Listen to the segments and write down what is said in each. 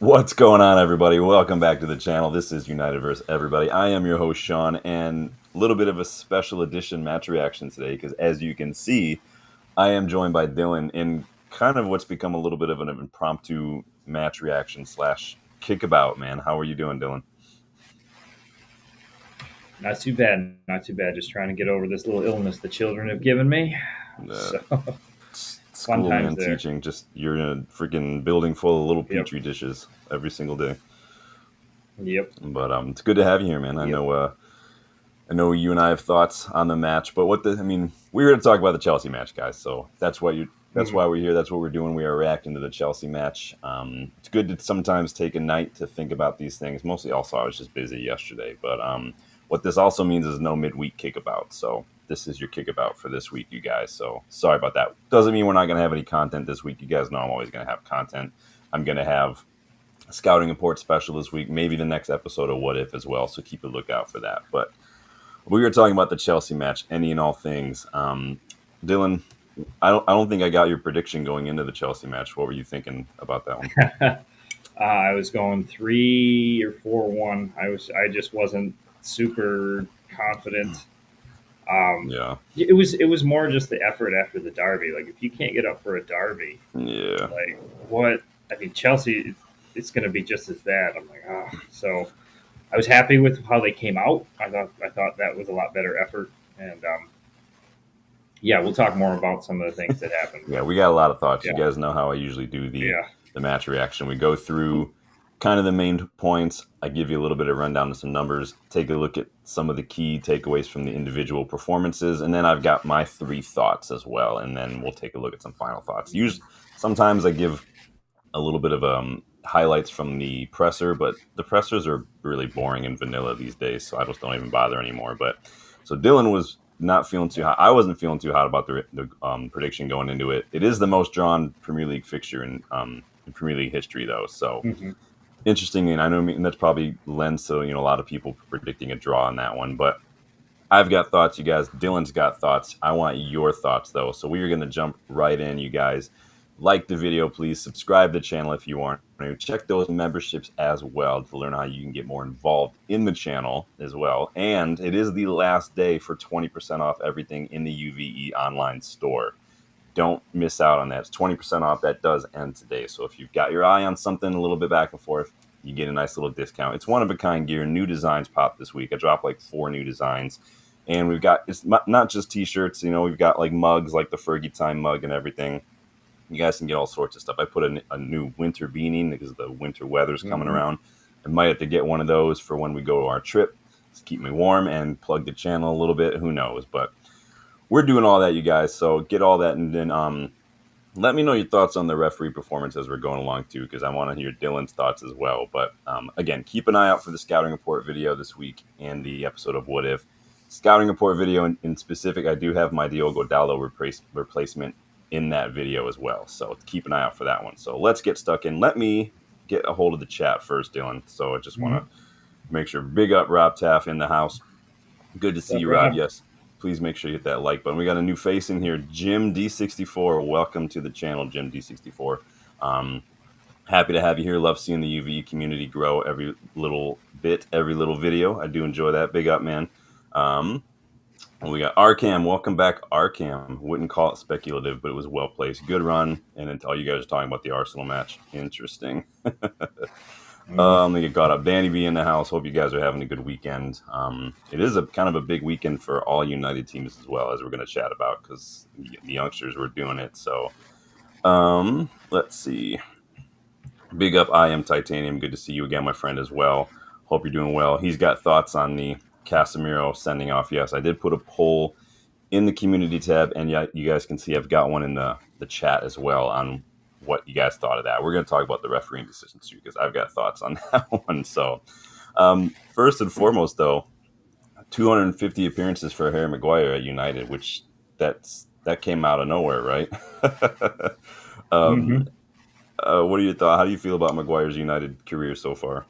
What's going on, everybody? Welcome back to the channel. This is United vs. Everybody. I am your host, Sean, and a little bit of a special edition match reaction today because, as you can see, I am joined by Dylan in kind of what's become a little bit of an impromptu match reaction slash kickabout, man. How are you doing, Dylan? Not too bad. Not too bad. Just trying to get over this little illness the children have given me. Uh, So fun School, times man, there. teaching. Just you're in a freaking building full of little Yep. petri dishes every single day. Yep. But it's good to have you here, man. I Yep. know I know you and I have thoughts on the match, but we're here to talk about the Chelsea match, guys. So that's Mhm. why we're here. That's what we're doing. We are reacting to the Chelsea match. It's good to sometimes take a night to think about these things. Mostly, also, I was just busy yesterday. But what this also means is no midweek kickabout. So this is your kickabout for this week, you guys. So sorry about that. Doesn't mean we're not going to have any content this week. You guys know I'm always going to have content. I'm going to have a scouting report special this week, maybe the next episode of What If as well. So keep a lookout for that. But we were talking about the Chelsea match, any and all things. Dylan, I don't think I got your prediction going into the Chelsea match. What were you thinking about that one? I was going 3 or 4-1. I just wasn't super confident. Um, Yeah, it was more just the effort after the derby. Like if you can't get up for a derby, yeah, like what? I mean, Chelsea, it's going to be just as bad. I'm like, ah. So I was happy with how they came out. I thought that was a lot better effort, and yeah, we'll talk more about some of the things that happened. yeah. But We got a lot of thoughts. You yeah, guys know how I usually do yeah, the match reaction. We go through kind of the main points. I give you a little bit of rundown of some numbers. Take a look at some of the key takeaways from the individual performances, and then I've got my three thoughts as well. And then we'll take a look at some final thoughts. Usually, sometimes I give a little bit of highlights from the presser, but the pressers are really boring and vanilla these days, so I just don't even bother anymore. But so Dylan was not feeling too hot. I wasn't feeling too hot about the prediction going into it. It is the most drawn Premier League fixture in Premier League history, though. So hmm interesting, and I know that's probably lends to a lot of people predicting a draw on that one, but. I've got thoughts, you guys. Dylan's got thoughts. I want your thoughts, though. So we are going to jump right in, you guys. Like the video, please. Subscribe to the channel if you aren't. Check those memberships as well to learn how you can get more involved in the channel as well. And it is the last day for 20% off everything in the UVE online store. Don't miss out on that. It's 20% off. That does end today. So if you've got your eye on something a little bit back and forth, you get a nice little discount. It's one of a kind gear. New designs popped this week. I dropped like 4 new designs. And we've got, it's not just t-shirts, we've got like mugs, like the Fergie Time mug and everything. You guys can get all sorts of stuff. I put a new winter beanie because the winter weather's coming hmm around. I might have to get one of those for when we go to our trip to keep me warm and plug the channel a little bit. Who knows? But we're doing all that, you guys. So get all that, and then let me know your thoughts on the referee performance as we're going along too, because I want to hear Dylan's thoughts as well. But again, keep an eye out for the scouting report video this week and the episode of What If. Scouting report video in specific, I do have my Diogo Dallo replacement in that video as well. So keep an eye out for that one. So let's get stuck in. Let me get a hold of the chat first, Dylan. So I just want hmm to make sure. Big up, Rob Taff in the house. Good to What's see up, you, Rob. Rob? Yes. Please make sure you hit that like button. We got a new face in here, Jim D64. Welcome to the channel, Jim D64. Um, Happy to have you here. Love seeing the UVE community grow every little bit, every little video. I do enjoy that. Big up, man. And we got Arcam. Welcome back, Arcam. Wouldn't call it speculative, but it was well placed. Good run. And until you guys are talking about the Arsenal match, interesting. hmm Let me get caught up. Danny B in the house. Hope you guys are having a good weekend. It is a kind of a big weekend for all United teams as well, as we're going to chat about because the youngsters were doing it. So let's see. Big up, I am Titanium. Good to see you again, my friend, as well. Hope you're doing well. He's got thoughts on the Casemiro sending off. Yes, I did put a poll in the community tab, and yeah, you guys can see I've got one in the chat as well on what you guys thought of that. We're going to talk about the refereeing decisions too, because I've got thoughts on that one. So, first and foremost, though, 250 appearances for Harry Maguire at United, which that came out of nowhere, right? um, hmm what are your thoughts? How do you feel about Maguire's United career so far?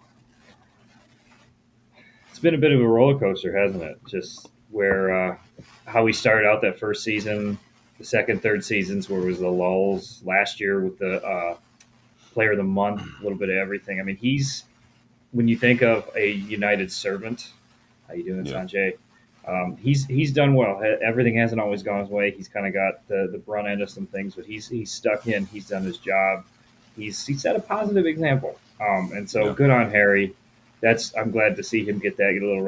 It's been a bit of a roller coaster, hasn't it? Just where how we started out that first season, the second, third seasons where it was the lulls. Last year with the player of the month, a little bit of everything. I mean, he's when you think of a United servant, how you doing, Yeah. Sanjay? He's done well. Everything hasn't always gone his way. He's kind of got the brunt end of some things, but he's stuck in. He's done his job. He's set a positive example, and so Yeah. good on Harry. I'm glad to see him get a little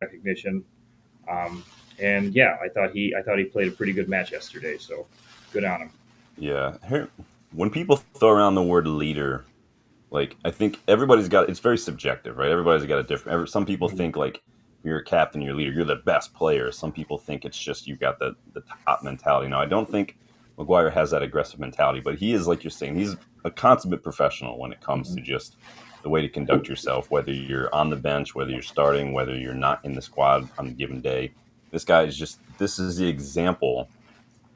recognition. Um, and yeah, I thought he played a pretty good match yesterday. So good on him. Yeah. When people throw around the word leader, like I think everybody's got it's very subjective, right? Everybody's got a different. Some people Mhm. think like you're a captain, you're a leader, you're the best player. Some people think it's just you got the top mentality. Now I don't think McGuire has that aggressive mentality, but he is like you're saying, he's a consummate professional when it comes to Mhm. just the way to conduct yourself, whether you're on the bench, whether you're starting, whether you're not in the squad on a given day. This is the example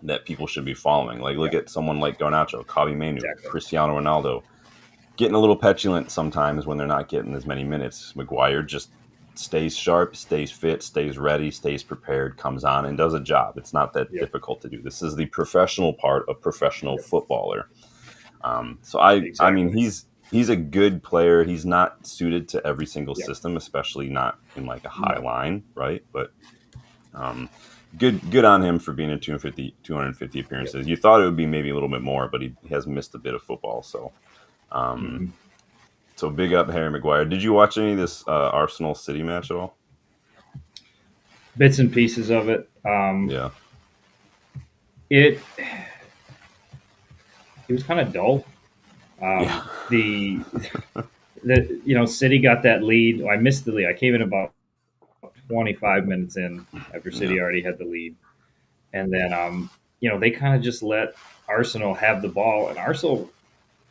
that people should be following. Like Yeah, look at someone like Garnacho, Kavi Menu, exactly. Cristiano Ronaldo, getting a little petulant sometimes when they're not getting as many minutes. McGuire just stays sharp, stays fit, stays ready, stays prepared, comes on and does a job. It's not that Yep. difficult to do. This is the professional part of professional Yep. footballer. I mean, Exactly. he's a good player. He's not suited to every single Yep. system, especially not in like a high No. line, right? But um, good on him for being in 250 Yep. appearances. You thought it would be maybe a little bit more, but he has missed a bit of football. Um, Hmm. so big up Harry Maguire. Did you watch any of this Arsenal City match at all? Bits and pieces of it. Yeah, It it was kind of dull. yeah, The City got that lead. I missed the lead. I came in about 25 minutes in after yeah, City already had the lead, and then they kind of just let Arsenal have the ball, and Arsenal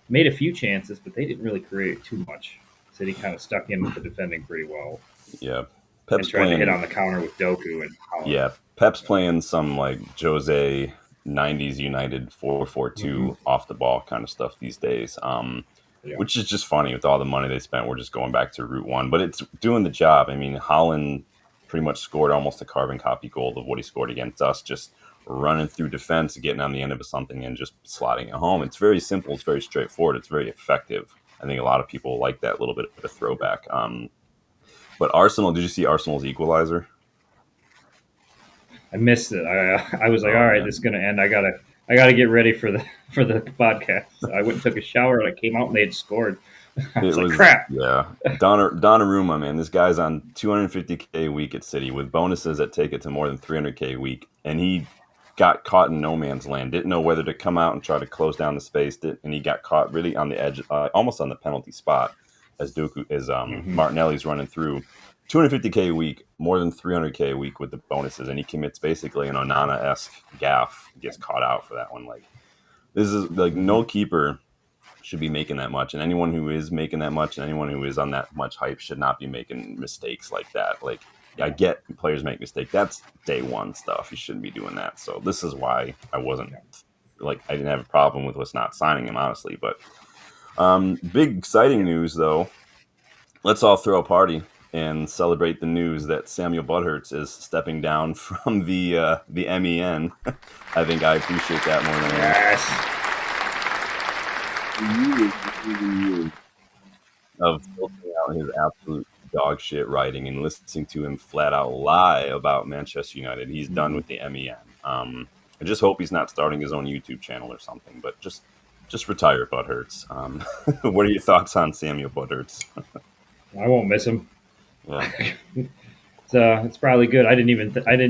made a few chances, but they didn't really create too much. City kind of stuck in with the defending pretty well yeah. and Pep's tried to hit playing. on the counter with Doku and Holland. Yeah, Pep's playing some like Jose '90s United 4-4-2 Hmm. off the ball kind of stuff these days. Yeah, Which is just funny with all the money they spent. We're just going back to Route One, but it's doing the job. I mean, Holland pretty much scored almost a carbon copy goal of what he scored against us, just running through defense, getting on the end of something, and just slotting it home. It's very simple. It's very straightforward. It's very effective. I think a lot of people like that little bit of a throwback. But Arsenal, did you see Arsenal's equalizer? I missed it. I was like, Oh all right, this man, is gonna end. I gotta get ready for the for the podcast. I went and took a shower and I came out and they had scored. I it was like, was crap. yeah. Donnarumma, man, this guy's on 250K a week at City with bonuses that take it to more than 300K a week, and he got caught in no man's land. Didn't know whether to come out and try to close down the space, and he got caught really on the edge, almost on the penalty spot as Hmm. Martinelli's running through. 250K a week, more than 300K a week with the bonuses, and he commits basically an Onana-esque gaff. Gets caught out for that one. Like this is like Hmm. no keeper should be making that much, and anyone who is making that much, and anyone who is on that much hype should not be making mistakes like that. Like I Yeah, get players make mistakes. That's day one stuff. You shouldn't be doing that. So this is why I wasn't yeah. like I didn't have a problem with us not signing him honestly. But big exciting Yeah. news though. Let's all throw a party and celebrate the news that Samuel Butthurts is stepping down from the MEN. I think I appreciate that more than anyone. Yes. Years of filtering out his absolute dog shit writing and listening to him flat out lie about Manchester United. He's done Hmm. with the MEN. I just hope he's not starting his own YouTube channel or something. But just retire, Butthurts. What are your thoughts on Samuel Butthurts? I won't miss him. Yeah, It's probably good. I didn't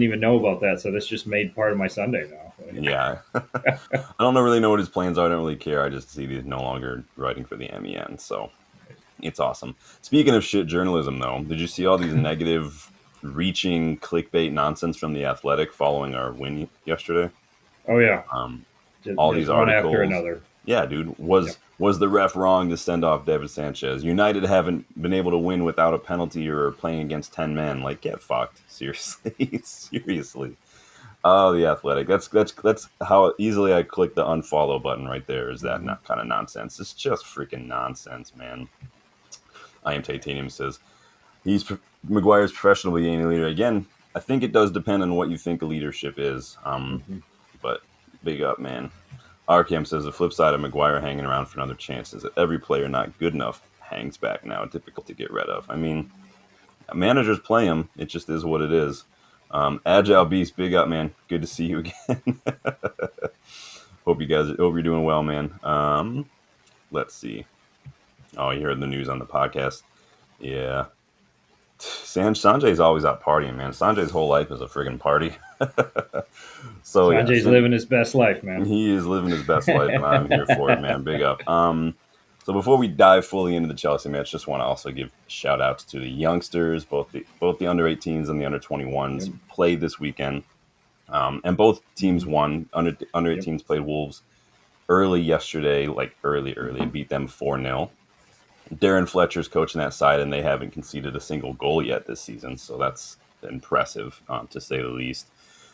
even know about that. So this just made part of my Sunday now. yeah. I don't really know what his plans are. I don't really care. I just see he's no longer writing for the MEN. So it's awesome. Speaking of shit journalism, though, did you see all these negative, reaching clickbait nonsense from the Athletic following our win yesterday? Oh yeah, Um, all these just one after articles. another. Yeah, dude, Yep. was the ref wrong to send off David Sanchez? United haven't been able to win without a penalty or playing against 10 men. Like, get fucked. Seriously, seriously. Oh, the Athletic. That's how easily I click the unfollow button right there. Is that Hmm. not kind of nonsense? It's just freaking nonsense, man. I am Titanium says Maguire's professional being a leader. Again, I think it does depend on what you think a leadership is. Hmm. But big up, man. Arkham says the flip side of Maguire hanging around for another chance is that every player not good enough hangs back now, difficult to get rid of. I mean, managers play him. It just is what it is. Agile Beast, big up, man. Good to see you again. Hope you're doing well, man. Let's see. Oh, you heard the news on the podcast. Yeah. Sanjay's always out partying, man. Sanjay's whole life is a friggin' party. So yeah, Sanjay's living his best life, man. he is living his best life, and I'm here for it, man. Big up. So before we dive fully into the Chelsea match, just want to also give shout outs to the youngsters, both the under 18s and the under 21s Yep. played this weekend, and both teams won. Under Yep. 18s played Wolves early yesterday, like early, and beat them 4-0. Darren Fletcher's coaching that side, and they haven't conceded a single goal yet this season, so that's impressive, to say the least.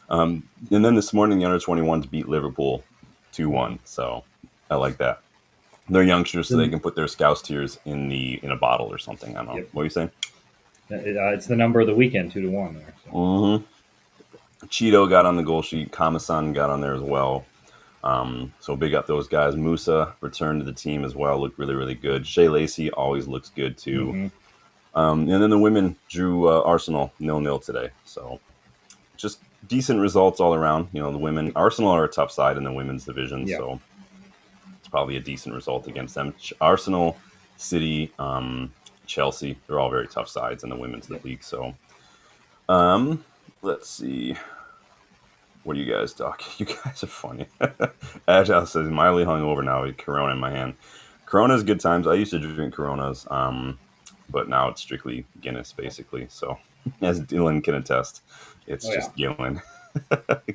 And then this morning, the under 21s beat Liverpool 2-1, so I like that. They're youngsters, so they can put their Scouse tears in a bottle or something. I don't know. Yep. What are you saying? It's the number of the weekend, 2-1 there. So. Cheeto got on the goal sheet. Kamasan got on there as well. So big up those guys. Musa returned to the team as well. Looked really, really good. Shea Lacey always looks good too. Mm-hmm. And then the women drew Arsenal 0-0 today. So just decent results all around. You know, the women, Arsenal are a tough side in the women's division. Yeah. So it's probably a decent result against them. Arsenal, City, Chelsea, they're all very tough sides in the women's league. So let's see. What are you guys talking? You guys are funny. Agile says, mildly hungover now with Corona in my hand. Corona's good times. I used to drink Coronas, but now it's strictly Guinness, basically. So, as Dylan can attest, it's just Gillen.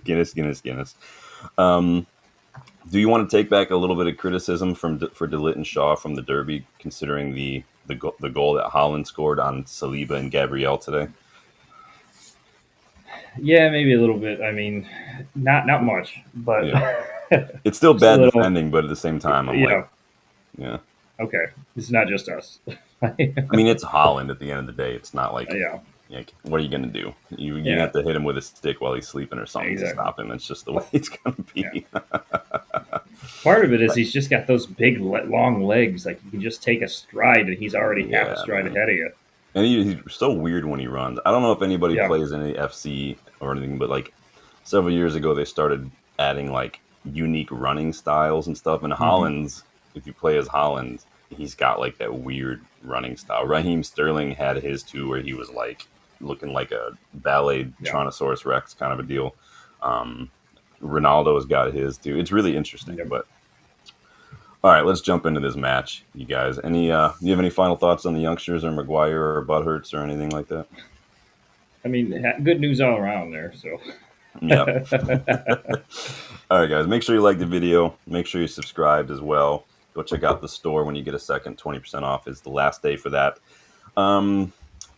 Guinness. Do you want to take back a little bit of criticism for DeLitt and Shaw from the Derby, considering the goal that Haaland scored on Saliba and Gabrielle today? Yeah, maybe a little bit. I mean, not much, but it's still bad defending. But at the same time, I'm like, yeah, okay, it's not just us. I mean, it's Haaland at the end of the day. It's not like, like what are you going to do? You have to hit him with a stick while he's sleeping or something to stop him. It's just the way it's going to be. Part of it is he's just got those big, long legs. Like you can just take a stride, and he's already half a stride ahead of you. And he's so weird when he runs. I don't know if anybody plays any FC or anything, but like several years ago, they started adding like unique running styles and stuff. And Haaland's, if you play as Haaland, he's got like that weird running style. Raheem Sterling had his too, where he was like looking like a ballet Tyrannosaurus Rex kind of a deal. Ronaldo's got his too. It's really interesting, but. All right, let's jump into this match, you guys. Do you have any final thoughts on the youngsters or Maguire or Butthurts or anything like that? I mean, good news all around there. So, yeah. All right, guys. Make sure you like the video. Make sure you subscribed as well. Go check out the store when you get a second. 20% off is the last day for that.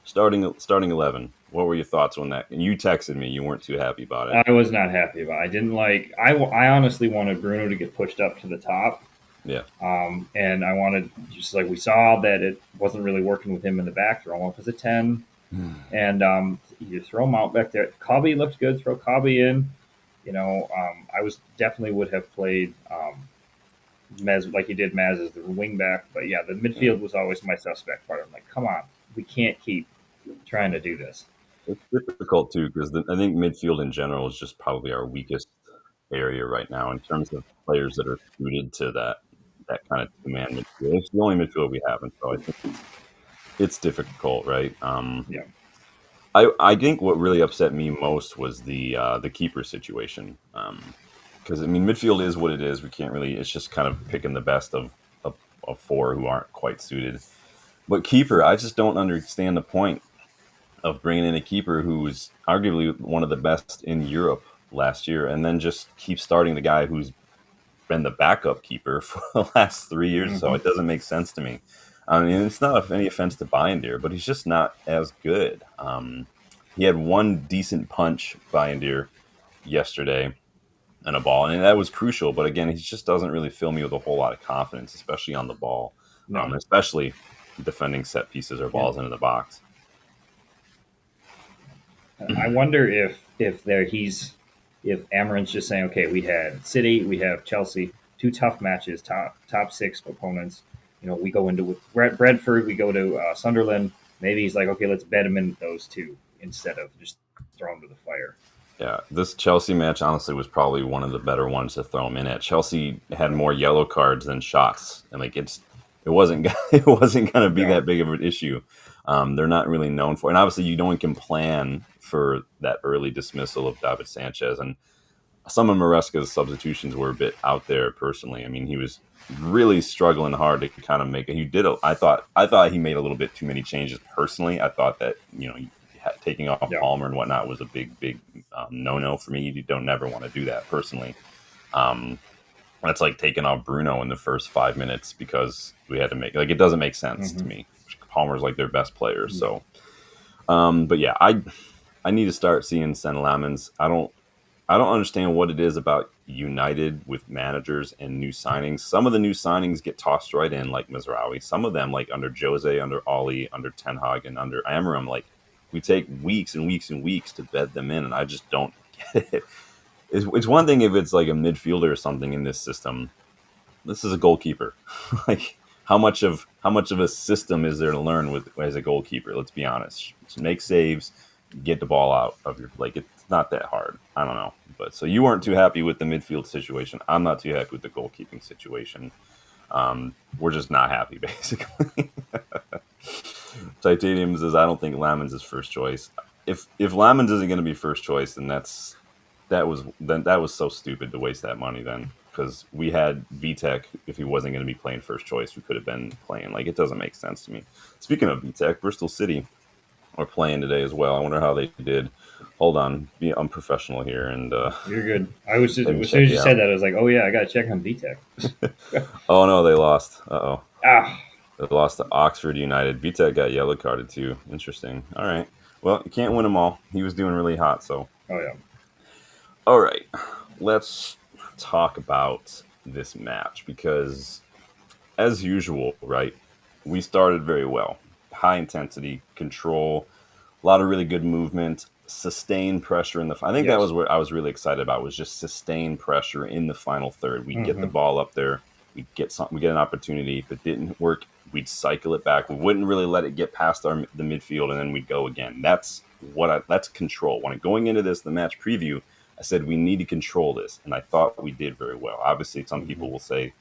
Starting 11. What were your thoughts on that? And you texted me. You weren't too happy about it. I was not happy about it. I didn't like. I honestly wanted Bruno to get pushed up to the top. Yeah. And I wanted, just like we saw, that it wasn't really working with him in the back. Throw him up as a 10. And you throw him out back there. Cobby looked good. Throw Cobby in. You know, I definitely would have played Mez like he did Maz as the wing back. But yeah, the midfield was always my suspect part. I'm like, come on, we can't keep trying to do this. It's difficult too because I think midfield in general is just probably our weakest area right now in terms of players that are suited to that kind of two-man midfield. It's the only midfield we have, and so I think it's difficult, right? Yeah. I think what really upset me most was the keeper situation, because I mean midfield is what it is. We can't really. It's just kind of picking the best of four who aren't quite suited. But keeper, I just don't understand the point of bringing in a keeper who's arguably one of the best in Europe last year, and then just keep starting the guy who's been the backup keeper for the last 3 years or so. It doesn't make sense to me. I mean, it's not any offense to Bayindir, but he's just not as good. He had one decent punch, Bayindir, yesterday and a ball, and that was crucial. But again, he just doesn't really fill me with a whole lot of confidence, especially on the ball, especially defending set pieces or balls into the box. I wonder if Amorim's just saying, okay, we had City, we have Chelsea, two tough matches, top six opponents. We go into with Brentford, we go to Sunderland. Maybe he's like, okay, let's bet him in those two instead of just throw him to the fire. Yeah, this Chelsea match honestly was probably one of the better ones to throw him in at. Chelsea had more yellow cards than shots, and like it wasn't it wasn't going to be No, that big of an issue. They're not really known for, and obviously you don't can plan for that early dismissal of David Sanchez, and some of Maresca's substitutions were a bit out there. Personally, I mean, he was really struggling hard to kind of make it. He did. I thought he made a little bit too many changes. Personally, I thought that taking off no, Palmer and whatnot was a big no for me. You don't never want to do that personally. Um, that's like taking off Bruno in the first 5 minutes because we had to make it doesn't make sense to mm-hmm. me. Palmer's like their best player, No. so. But yeah, I need to start seeing Sen Lamens. I don't understand what it is about United with managers and new signings. Some of the new signings get tossed right in, like Mizraoui. Some of them, like under Jose, under Ollie, under Ten Hag, and under Amorim, like we take weeks and weeks and weeks to bed them in, and I just don't get it. It's one thing if it's like a midfielder or something in this system. This is a goalkeeper. Like how much of a system is there to learn with as a goalkeeper? Let's be honest. Just make saves, get the ball out of your like it's not that hard. I don't know. But so you weren't too happy with the midfield situation. I'm not too happy with the goalkeeping situation. We're just not happy basically. Titanium says I don't think Lamens is first choice. If Lamens isn't going to be first choice, then that was so stupid to waste that money then because we had VTech. If he wasn't going to be playing first choice, we could have been playing. Like it doesn't make sense to me. Speaking of VTech, Bristol City are playing today as well. I wonder how they did. Hold on, be unprofessional here and You're good. I was just and as soon check as you you said out. that, I was like, oh yeah, I got to check on VTech. Oh no, they lost. Oh, Ah, they lost to Oxford United. VTech got yellow carded too. Interesting. All right. Well, you can't win them all. He was doing really hot, so oh yeah. all right, let's talk about this match because, as usual, right, we started very well. High intensity, control, a lot of really good movement, sustained pressure in the. I think that was Yes. what I was really excited about was just sustained pressure in the final third. We'd get the Mm-hmm. ball up there, we get an opportunity. If it didn't work, we'd cycle it back. We wouldn't really let it get past the midfield, and then we'd go again. That's control. When going into the match preview, I said we need to control this, and I thought we did very well. Obviously, some Mm-hmm. people will say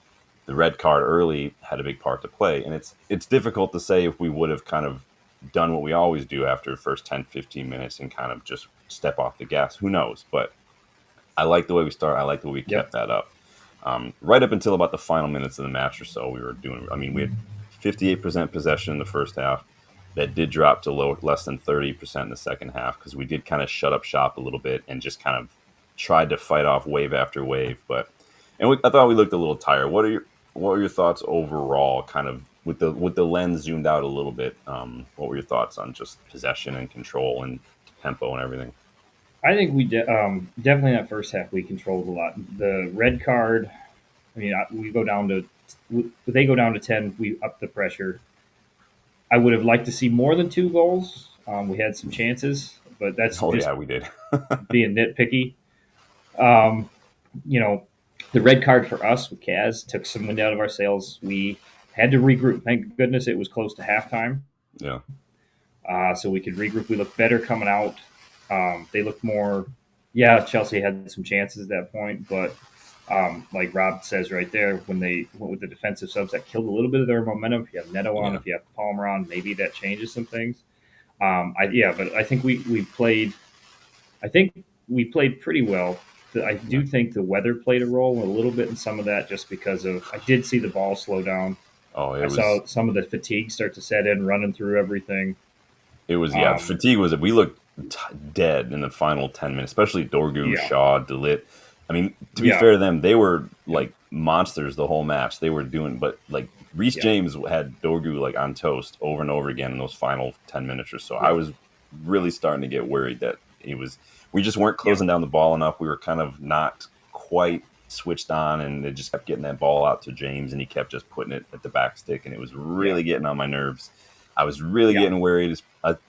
the red card early had a big part to play, and it's difficult to say if we would have kind of done what we always do after the first 10, 15 minutes and kind of just step off the gas. Who knows? But I like the way we start. I like the way we kept Yep. that up. Right up until about the final minutes of the match or so, we were doing. I mean, we had 58% possession in the first half. That did drop to less than 30% in the second half because we did kind of shut up shop a little bit and just kind of tried to fight off wave after wave. I thought we looked a little tired. What were your thoughts overall? Kind of with the lens zoomed out a little bit. What were your thoughts on just possession and control and tempo and everything? I think definitely that first half we controlled a lot. The red card. I mean, we go down to they go down to 10. We up the pressure. I would have liked to see more than two goals. We had some chances, but that's Oh just yeah, we did. being nitpicky. Um, you know, the red card for us with Kaz took some wind out of our sails. We had to regroup. Thank goodness it was close to halftime, Yeah, so we could regroup. We looked better coming out. They looked more. Yeah, Chelsea had some chances at that point, but like Rob says right there, when they went with the defensive subs, that killed a little bit of their momentum. If you have Neto on, yeah, if you have Palmer on, maybe that changes some things. But I think we played. I think we played pretty well. I yeah. do think the weather played a role a little bit in some of that, just because of I did see the ball slow down. Oh, I it was saw some of the fatigue start to set in, running through everything. It was yeah. Um, Fatigue was we looked dead in the final 10 minutes, especially Dorgu, yeah, Shaw, Delit. I mean, to be yeah, fair to them, they were yeah, like monsters the whole match. They were doing, but like Reece yeah, James had Dorgu like on toast over and over again in those final 10 minutes or so. I yeah, was really starting to get worried that it was we just weren't yeah, closing down the ball enough. We were kind of not quite switched on, and they just kept getting that ball out to James, and he kept just putting it at the back stick, and it was yeah, really getting on my nerves. I was really yeah. getting worried.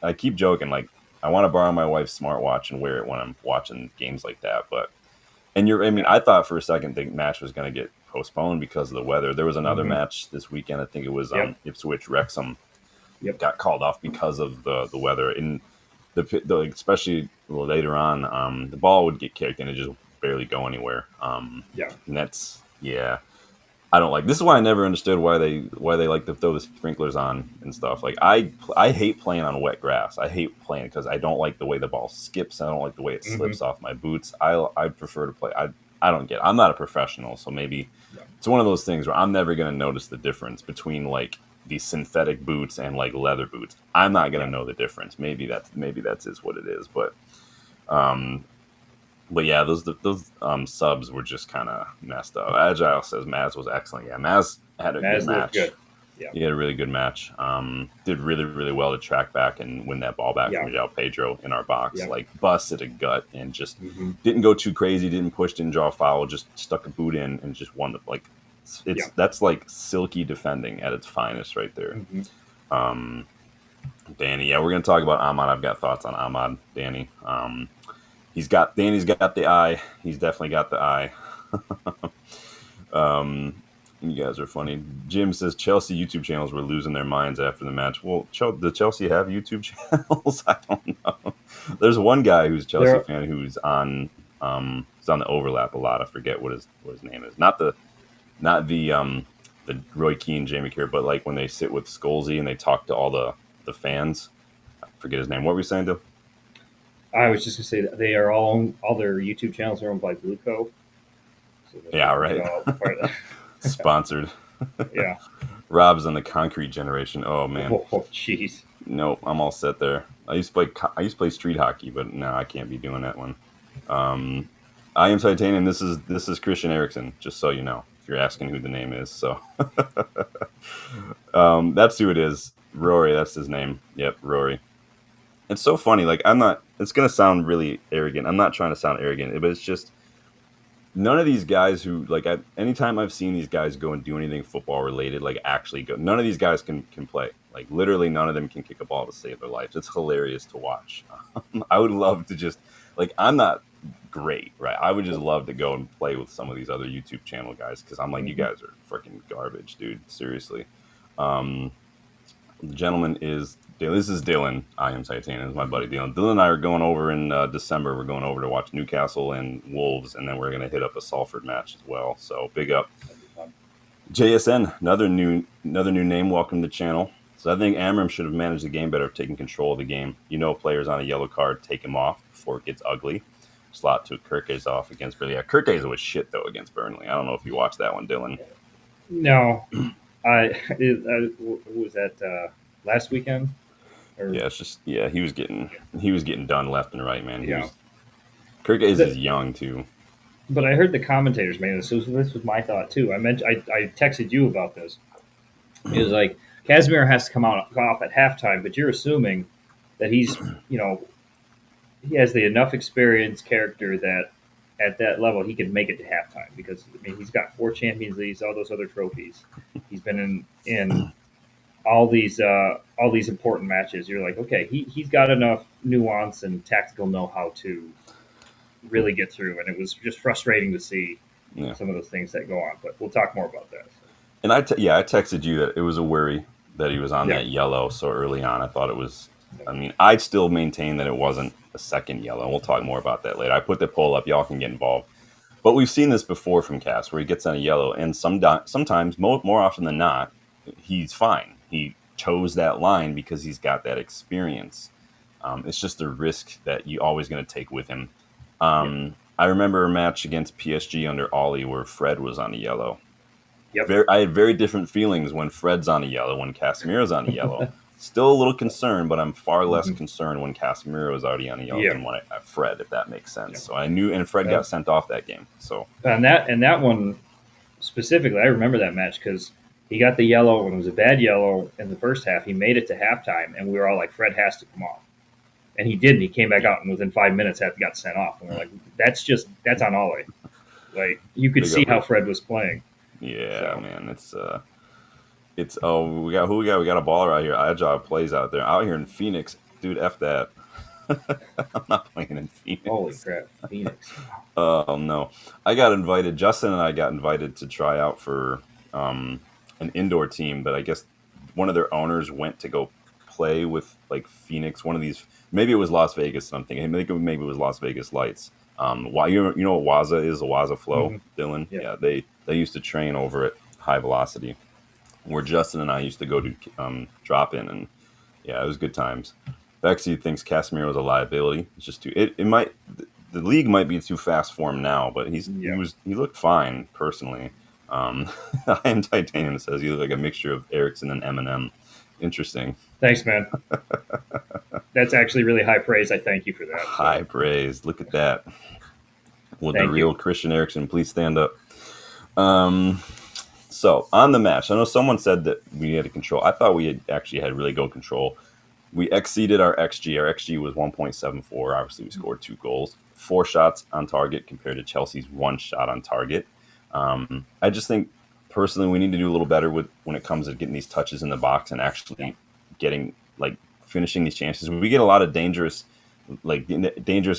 I keep joking, like I want to borrow my wife's smartwatch and wear it when I'm watching games like that, but And I mean, Yeah. I thought for a second the match was going to get postponed because of the weather. There was another Hmm. match this weekend. I think it was Yep. Ipswich Wrexham Yep. got called off because of the weather. In especially later on, the ball would get kicked and it just barely go anywhere. Yeah. And that's yeah. I don't like. This is why I never understood why they like to throw the sprinklers on and stuff. Like I hate playing on wet grass. I hate playing because I don't like the way the ball skips. I don't like the way it Hmm. slips off my boots. I prefer to play. I don't get. I'm not a professional, so maybe Yeah. it's one of those things where I'm never gonna notice the difference between like these synthetic boots and like leather boots. I'm not gonna Yeah. know the difference. Maybe that's is what it is. Um, but yeah, those subs were just kind of messed up. Agile says Maz was excellent. Yeah, Maz had a good Maz looked match. good. Yeah. He had a really good match. Did really really well to track back and win that ball back Yeah. from João Pedro in our box. Yeah. Like busted a gut and just Hmm. didn't go too crazy. Didn't push. Didn't draw a foul. Just stuck a boot in and just won. Like Yeah. it's that's like silky defending at its finest right there. Hmm. Um, Danny, yeah, we're gonna talk about Ahmad. I've got thoughts on Ahmad, Danny. Danny's got the eye. He's definitely got the eye. You guys are funny. Jim says Chelsea YouTube channels were losing their minds after the match. Well, do Chelsea have YouTube channels? I don't know. There's one guy who's a Chelsea There. fan who's on the overlap a lot. I forget what his name is. Not the Roy Keane, Jamie Carragher, but like when they sit with Scholesy and they talk to all the fans. I forget his name. What were we saying, Dill? I was just gonna say that they are all their YouTube channels are owned by Blueco, so that they Yeah, can get right. all part of Sponsored. that. Yeah. Rob's on the concrete generation. Oh man, Oh, jeez. nope, I'm all set there. I used to play street hockey, but no, I can't be doing that one. Um, I am Titanium. This is Christian Eriksen. Just so you know, if you're asking who the name is, so that's who it is. Rory, that's his name. Yep, Rory. It's so funny. Like I'm not. It's gonna sound really arrogant. I'm not trying to sound arrogant, but it's just none of these guys who anytime I've seen these guys go and do anything football related, like actually go, none of these guys can play. Like literally, none of them can kick a ball to save their lives. It's hilarious to watch. I would love to just like I'm not great, right? I would just love to go and play with some of these other YouTube channel guys because I'm like, you Hmm. guys are freaking garbage, dude. Seriously. Um, the gentleman is this is Dylan. I am Titanium. Is my buddy Dylan. Dylan and I are going over in December. We're going over to watch Newcastle and Wolves, and then we're going to hit up a Salford match as well. So big up That'd be fun. JSN. Another new name. Welcome to the channel. So I think Amorim should have managed the game better, taking control of the game. Players on a yellow card, take him off before it gets ugly. Slot to Kirkes off against Burnley. Yeah, Kirkes was shit though against Burnley. I don't know if you watched that one, Dylan. No, who was that last weekend? Or Yeah, it's just he was getting done left and right, man. yeah, Kirkes the, is young too. but I heard the commentators, man. This was my thought too. I texted you about this. It was like Casimir has to come off at halftime, but you're assuming that he's he has the enough experience character that at that level he can make it to halftime because I mean he's got 4 Champions Leagues, all those other trophies. He's been in all these important matches. You're like, okay, he's got enough nuance and tactical know how to really get through. And it was just frustrating to see Yeah. some of those things that go on. But we'll talk more about that. And I texted you that it was a worry that he was on Yeah, that yellow so early on. I thought it was. I mean, I'd still maintain that it wasn't a second yellow. We'll talk more about that later. I put the poll up. Y'all can get involved. But we've seen this before from Cass, where he gets on a yellow, and sometimes, more often than not, he's fine. He chose that line because he's got that experience. It's just a risk that you're always going to take with him. yeah, I remember a match against PSG under Ollie where Fred was on a yellow. yep, I had very different feelings when Fred's on a yellow, when Casemiro's on a yellow. Still a little concerned, but I'm far less hmm, concerned when Casemiro is already on a yellow yeah, than when Fred, if that makes sense. yeah. So I knew, and Fred got sent off that game. So And that one specifically, I remember that match because he got the yellow when it was a bad yellow in the first half. He made it to halftime, and we were all like, Fred has to come off. And he didn't. He came back out and within 5 minutes got sent off. And we're like, that's on Ollie. Like you could big see up, how Fred was playing. yeah, So man, it's we got a baller out here. Agile plays out there, out here in Phoenix, dude. F that. I'm not playing in Holy Phoenix. crap, Phoenix! Oh no, I got invited. Justin and I got invited to try out for an indoor team, but I guess one of their owners went to go play with like Phoenix. One of these, maybe it was Las Vegas. Something. Maybe it was Las Vegas Lights. Why you know what Waza is? A Waza Flow, Mm-hmm. Dylan. Yep. Yeah, they used to train over at High Velocity, where Justin and I used to go to drop in, and yeah, it was good times. Bexy thinks Casemiro is a liability. It's just too. It might the league might be too fast for him now, but Yep. he looked fine personally. I am Titanium says he looked like a mixture of Ericsson and Eminem. Interesting. Thanks, man. That's actually really high praise. I thank you for that. High So praise. Look at that. Would the thank you. real Christian Ericsson please stand up? Um, so on the match, I know someone said that we had control. I thought we had actually had really good control. We exceeded our XG. Our XG was 1.74. Obviously, we scored 2 goals, 4 shots on target compared to Chelsea's 1 shot on target. I just think personally we need to do a little better with when it comes to getting these touches in the box and Yeah. actually getting like finishing these chances. We get a lot of dangerous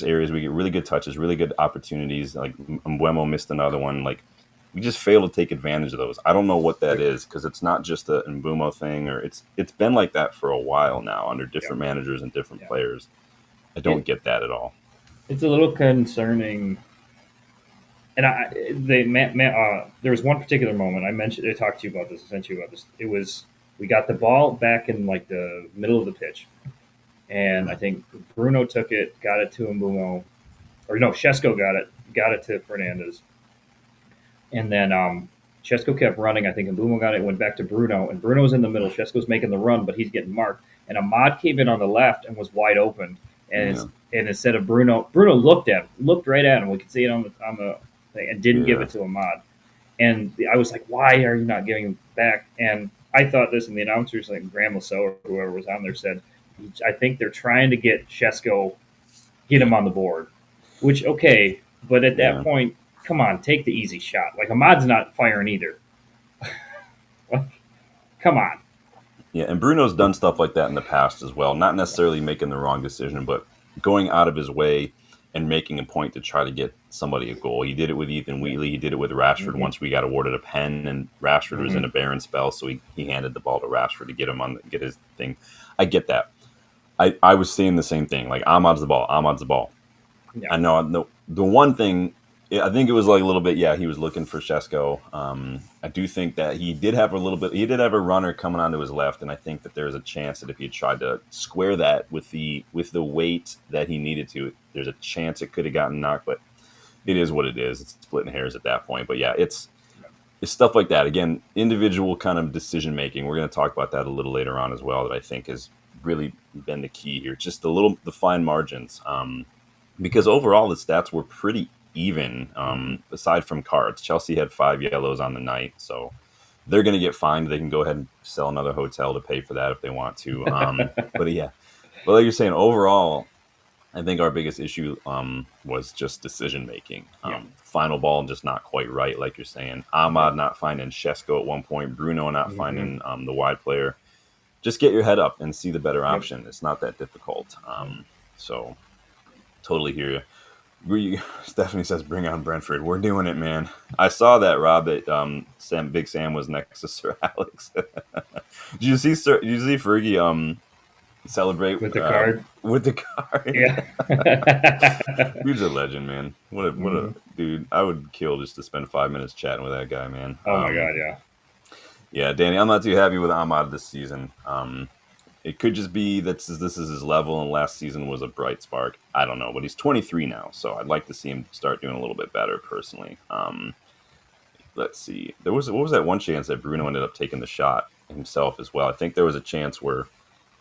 areas. We get really good touches, really good opportunities. Like Mbuemo missed another one. Like we just fail to take advantage of those. I don't know what that is because it's not just a Mbumo thing, or it's been like that for a while now under Yep. different managers and different Yeah. players. I don't It, get that at all. it's a little concerning. And there was one particular moment I talked to you about this. I sent you about this. It was we got the ball back in like the middle of the pitch, and I think Bruno took it, got it to Mbumo, or no, Shesko got it to Fernandez, and then Shesko kept running. I think Mbumo got it, went back to Bruno, and Bruno's in the middle. Shesko's making the run, but he's getting marked. And Ahmad came in on the left and was wide open. Yeah, And instead of Bruno looked right at him. We could see it on the thing, and didn't give yeah, it to Ahmad. And I was like, why are you not giving him back? And I thought this, and the announcers, like Graham Lasso or whoever was on there, said, I think they're trying to get Shesko, get him on the board. Which, okay, but at that yeah. point, come on, take the easy shot. Like Ahmad's not firing either. Like, come on. Yeah, and Bruno's done stuff like that in the past as well. Not necessarily making the wrong decision, but going out of his way and making a point to try to get somebody a goal. He did it with Ethan Yeah. Wheatley. He did it with Rashford Mm-hmm. once we got awarded a pen, and Rashford was in Mm-hmm. a barren spell, so he handed the ball to Rashford to get him get his thing. I get that. I was saying the same thing. Like Ahmad's the ball. Ahmad's the ball. Yeah. I know the one thing. I think it was like a little bit. Yeah, he was looking for Shesko. I do think that he did have a little bit. He did have a runner coming onto his left, and I think that there's a chance that if he had tried to square that with the weight that he needed to, there's a chance it could have gotten knocked. But it is what it is. It's splitting hairs at that point. But yeah, it's stuff like that. Again, individual kind of decision making. We're going to talk about that a little later on as well. That I think has really been the key here. Just the fine margins. Because overall the stats were pretty even. Aside from cards, Chelsea had 5 yellows on the night, so they're going to get fined. They can go ahead and sell another hotel to pay for that if they want to. But yeah, but like you're saying, overall, I think our biggest issue was just decision making. Yeah. Final ball just not quite right, like you're saying. Yep. Ahmad not finding Shesko at one point, Bruno not Mm-hmm. finding the wide player. Just get your head up and see the better Yep. option. It's not that difficult. Yep. So totally hear you. Stephanie says, "Bring on Brentford. We're doing it, man." I saw that, Rob. That Big Sam was next to Sir Alex. Did you see Fergie celebrate With the card. with the card? Yeah. He's a legend, man. What a Hmm. dude. I would kill just to spend 5 minutes chatting with that guy, man. Oh my god, yeah. Yeah, Danny, I'm not too happy with Ahmad this season. It could just be that this is his level, and last season was a bright spark. I don't know, but he's 23 now, so I'd like to see him start doing a little bit better personally. Let's see. What was that one chance that Bruno ended up taking the shot himself as well? I think there was a chance where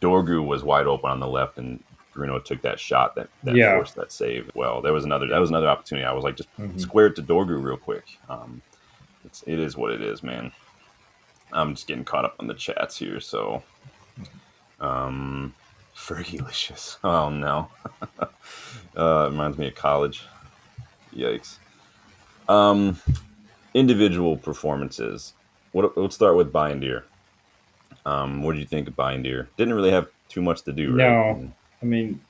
Dorgu was wide open on the left, and Bruno took that shot that Yeah. forced that save. Well, there was another opportunity. I was like, just Hmm. square it to Dorgu real quick. It is what it is, man. I'm just getting caught up on the chats here, so. Fergalicious. Oh no. It reminds me of college. Yikes. Um, Individual performances. Let's start with Bindier. What did you think of Bindier? Didn't really have too much to do, right? No, I mean,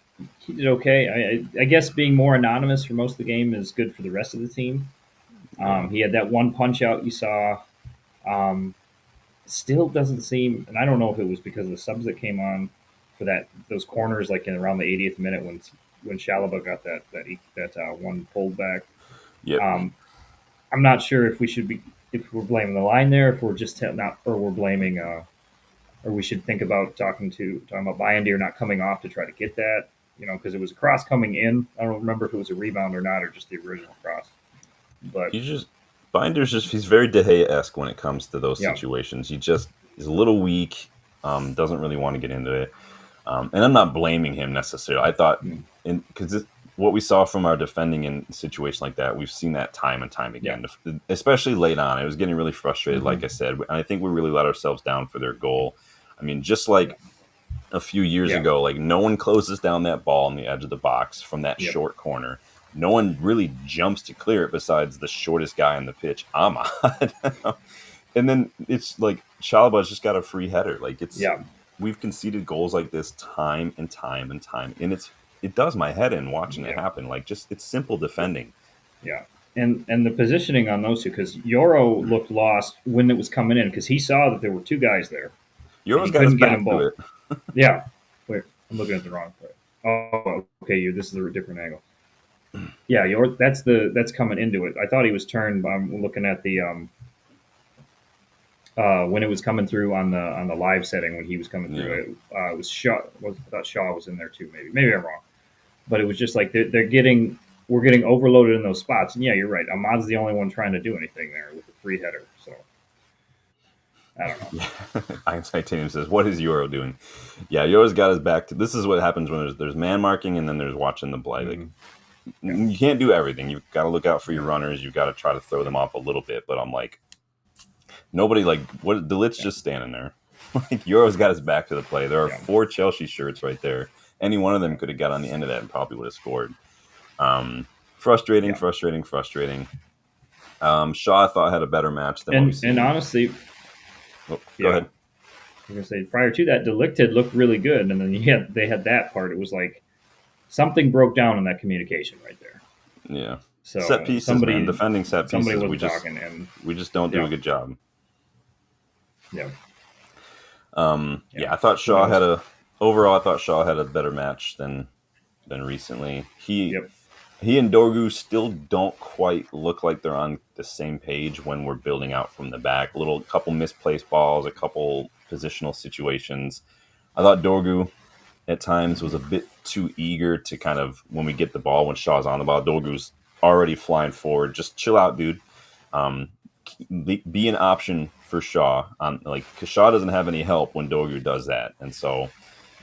he did okay. I guess being more anonymous for most of the game is good for the rest of the team. Yeah. He had that one punch out you saw. Um, Still doesn't seem, and I don't know if it was because of the subs that came on for those corners, like in around the 80th minute when Shalaba got that one pulled back. Yep. Um, I'm not sure if we should be if we're blaming the line there, if we're just not, or we're blaming, or we should think about talking about Bayandir not coming off to try to get that, because it was a cross coming in. I don't remember if it was a rebound or not, or just the original cross. But He's just Binder's just he's very De Gea esque when it comes to those yeah, situations. He just is a little weak. Doesn't really want to get into it. And I'm not blaming him necessarily. I thought, mm, because what we saw from our defending in a situation like that, we've seen that time and time yeah, again, especially late on. It was getting really frustrated, hmm like I said. And I think we really let ourselves down for their goal. I mean, just yeah, like a few years yeah, ago, like no one closes down that ball on the edge of the box from that yep, short corner. No one really jumps to clear it besides the shortest guy on the pitch, Ahmad. And then it's like Chalaba's just got a free header. Like yeah, we've conceded goals like this time and time and time, and it does my head in watching it yeah. happen. Like just it's simple defending. Yeah, and the positioning on those two, because Yoro looked lost when it was coming in, because he saw that there were two guys there You and he always got his couldn't get them back to both. it. Yeah, wait, I'm looking at the wrong place. Oh, okay, this is a different angle. Yeah, that's coming into it. I thought he was turned. But I'm looking at the when it was coming through on the live setting when he was coming Yeah, through. It was Shaw. I thought Shaw was in there too. Maybe I'm wrong, but it was just like they're getting we're getting overloaded in those spots. And yeah, you're right. Ahmad's the only one trying to do anything there with the free header. So I don't know. yeah. Titanium says, "What is Euro doing?" Yeah, Euro's got his back to. This is what happens when there's man marking and then there's watching the play. Like Mm, yeah, you can't do everything. You've got to look out for your yeah, runners. You've got to try to throw them off a little bit. But I'm like, nobody like what Delit's yeah, just standing there. Like Euro's got his back to the play. There are yeah, four Chelsea shirts right there. Any one of them yeah, could have got on the end of that and probably would have scored. Frustrating, yeah. frustrating, frustrating. Shaw I thought had a better match than what we've And seen. honestly, Oh, go yeah, ahead. I was gonna say prior to that, Delict had looked really good, and then they had that part. It was like something broke down in that communication right there. Yeah, set So pieces, man. Defending set somebody pieces, wasn't talking, and we just don't do a yeah, good job. yeah, yeah. Yeah, I thought Who Shaw knows? had a overall. I thought Shaw had a better match than recently. Yep. He and Dorgu still don't quite look like they're on the same page when we're building out from the back. A couple misplaced balls, a couple positional situations. I thought Dorgu at times was a bit too eager to kind of when we get the ball when Shaw's on the ball. Dorgu's already flying forward. Just chill out, dude. Um, be an option for Shaw. Like because Shaw doesn't have any help when Dorgu does that, and so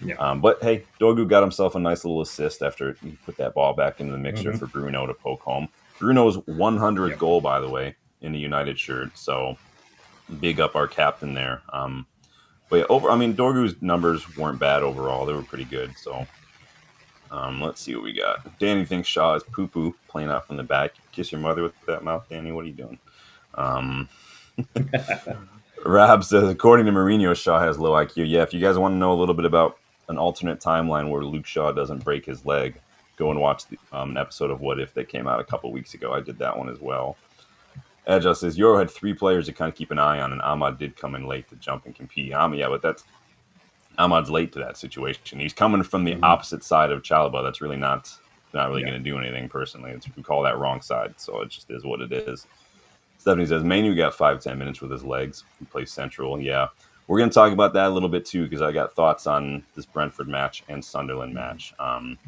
Yeah. but hey, Dorgu got himself a nice little assist after he put that ball back into the mixture Mm-hmm. for Bruno to poke home. Bruno's 100th Yep. goal, by the way, in the United shirt. So big up our captain there. But yeah, I mean, Dorgu's numbers weren't bad overall. They were pretty good. So let's see what we got. Danny thinks Shaw is poo poo playing out from the back. Kiss your mother with that mouth, Danny. What are you doing? Um, Rab says, according to Mourinho, Shaw has low IQ. Yeah, if you guys want to know a little bit about an alternate timeline where Luke Shaw doesn't break his leg, go and watch an episode of What If that came out a couple weeks ago. I did that one as well. Edja says, Euro had three players to kind of keep an eye on, and Ahmad did come in late to jump and compete. Yeah, but Ahmad's late to that situation. He's coming from the Mm-hmm. opposite side of Chalaba. That's really not really Yeah. going to do anything personally. We call that wrong side, so it just is what it is. Stephanie says Manu got 5-10 minutes with his legs. He plays central. Yeah, we're going to talk about that a little bit too because I got thoughts on this Brentford match and Sunderland Mm-hmm. match.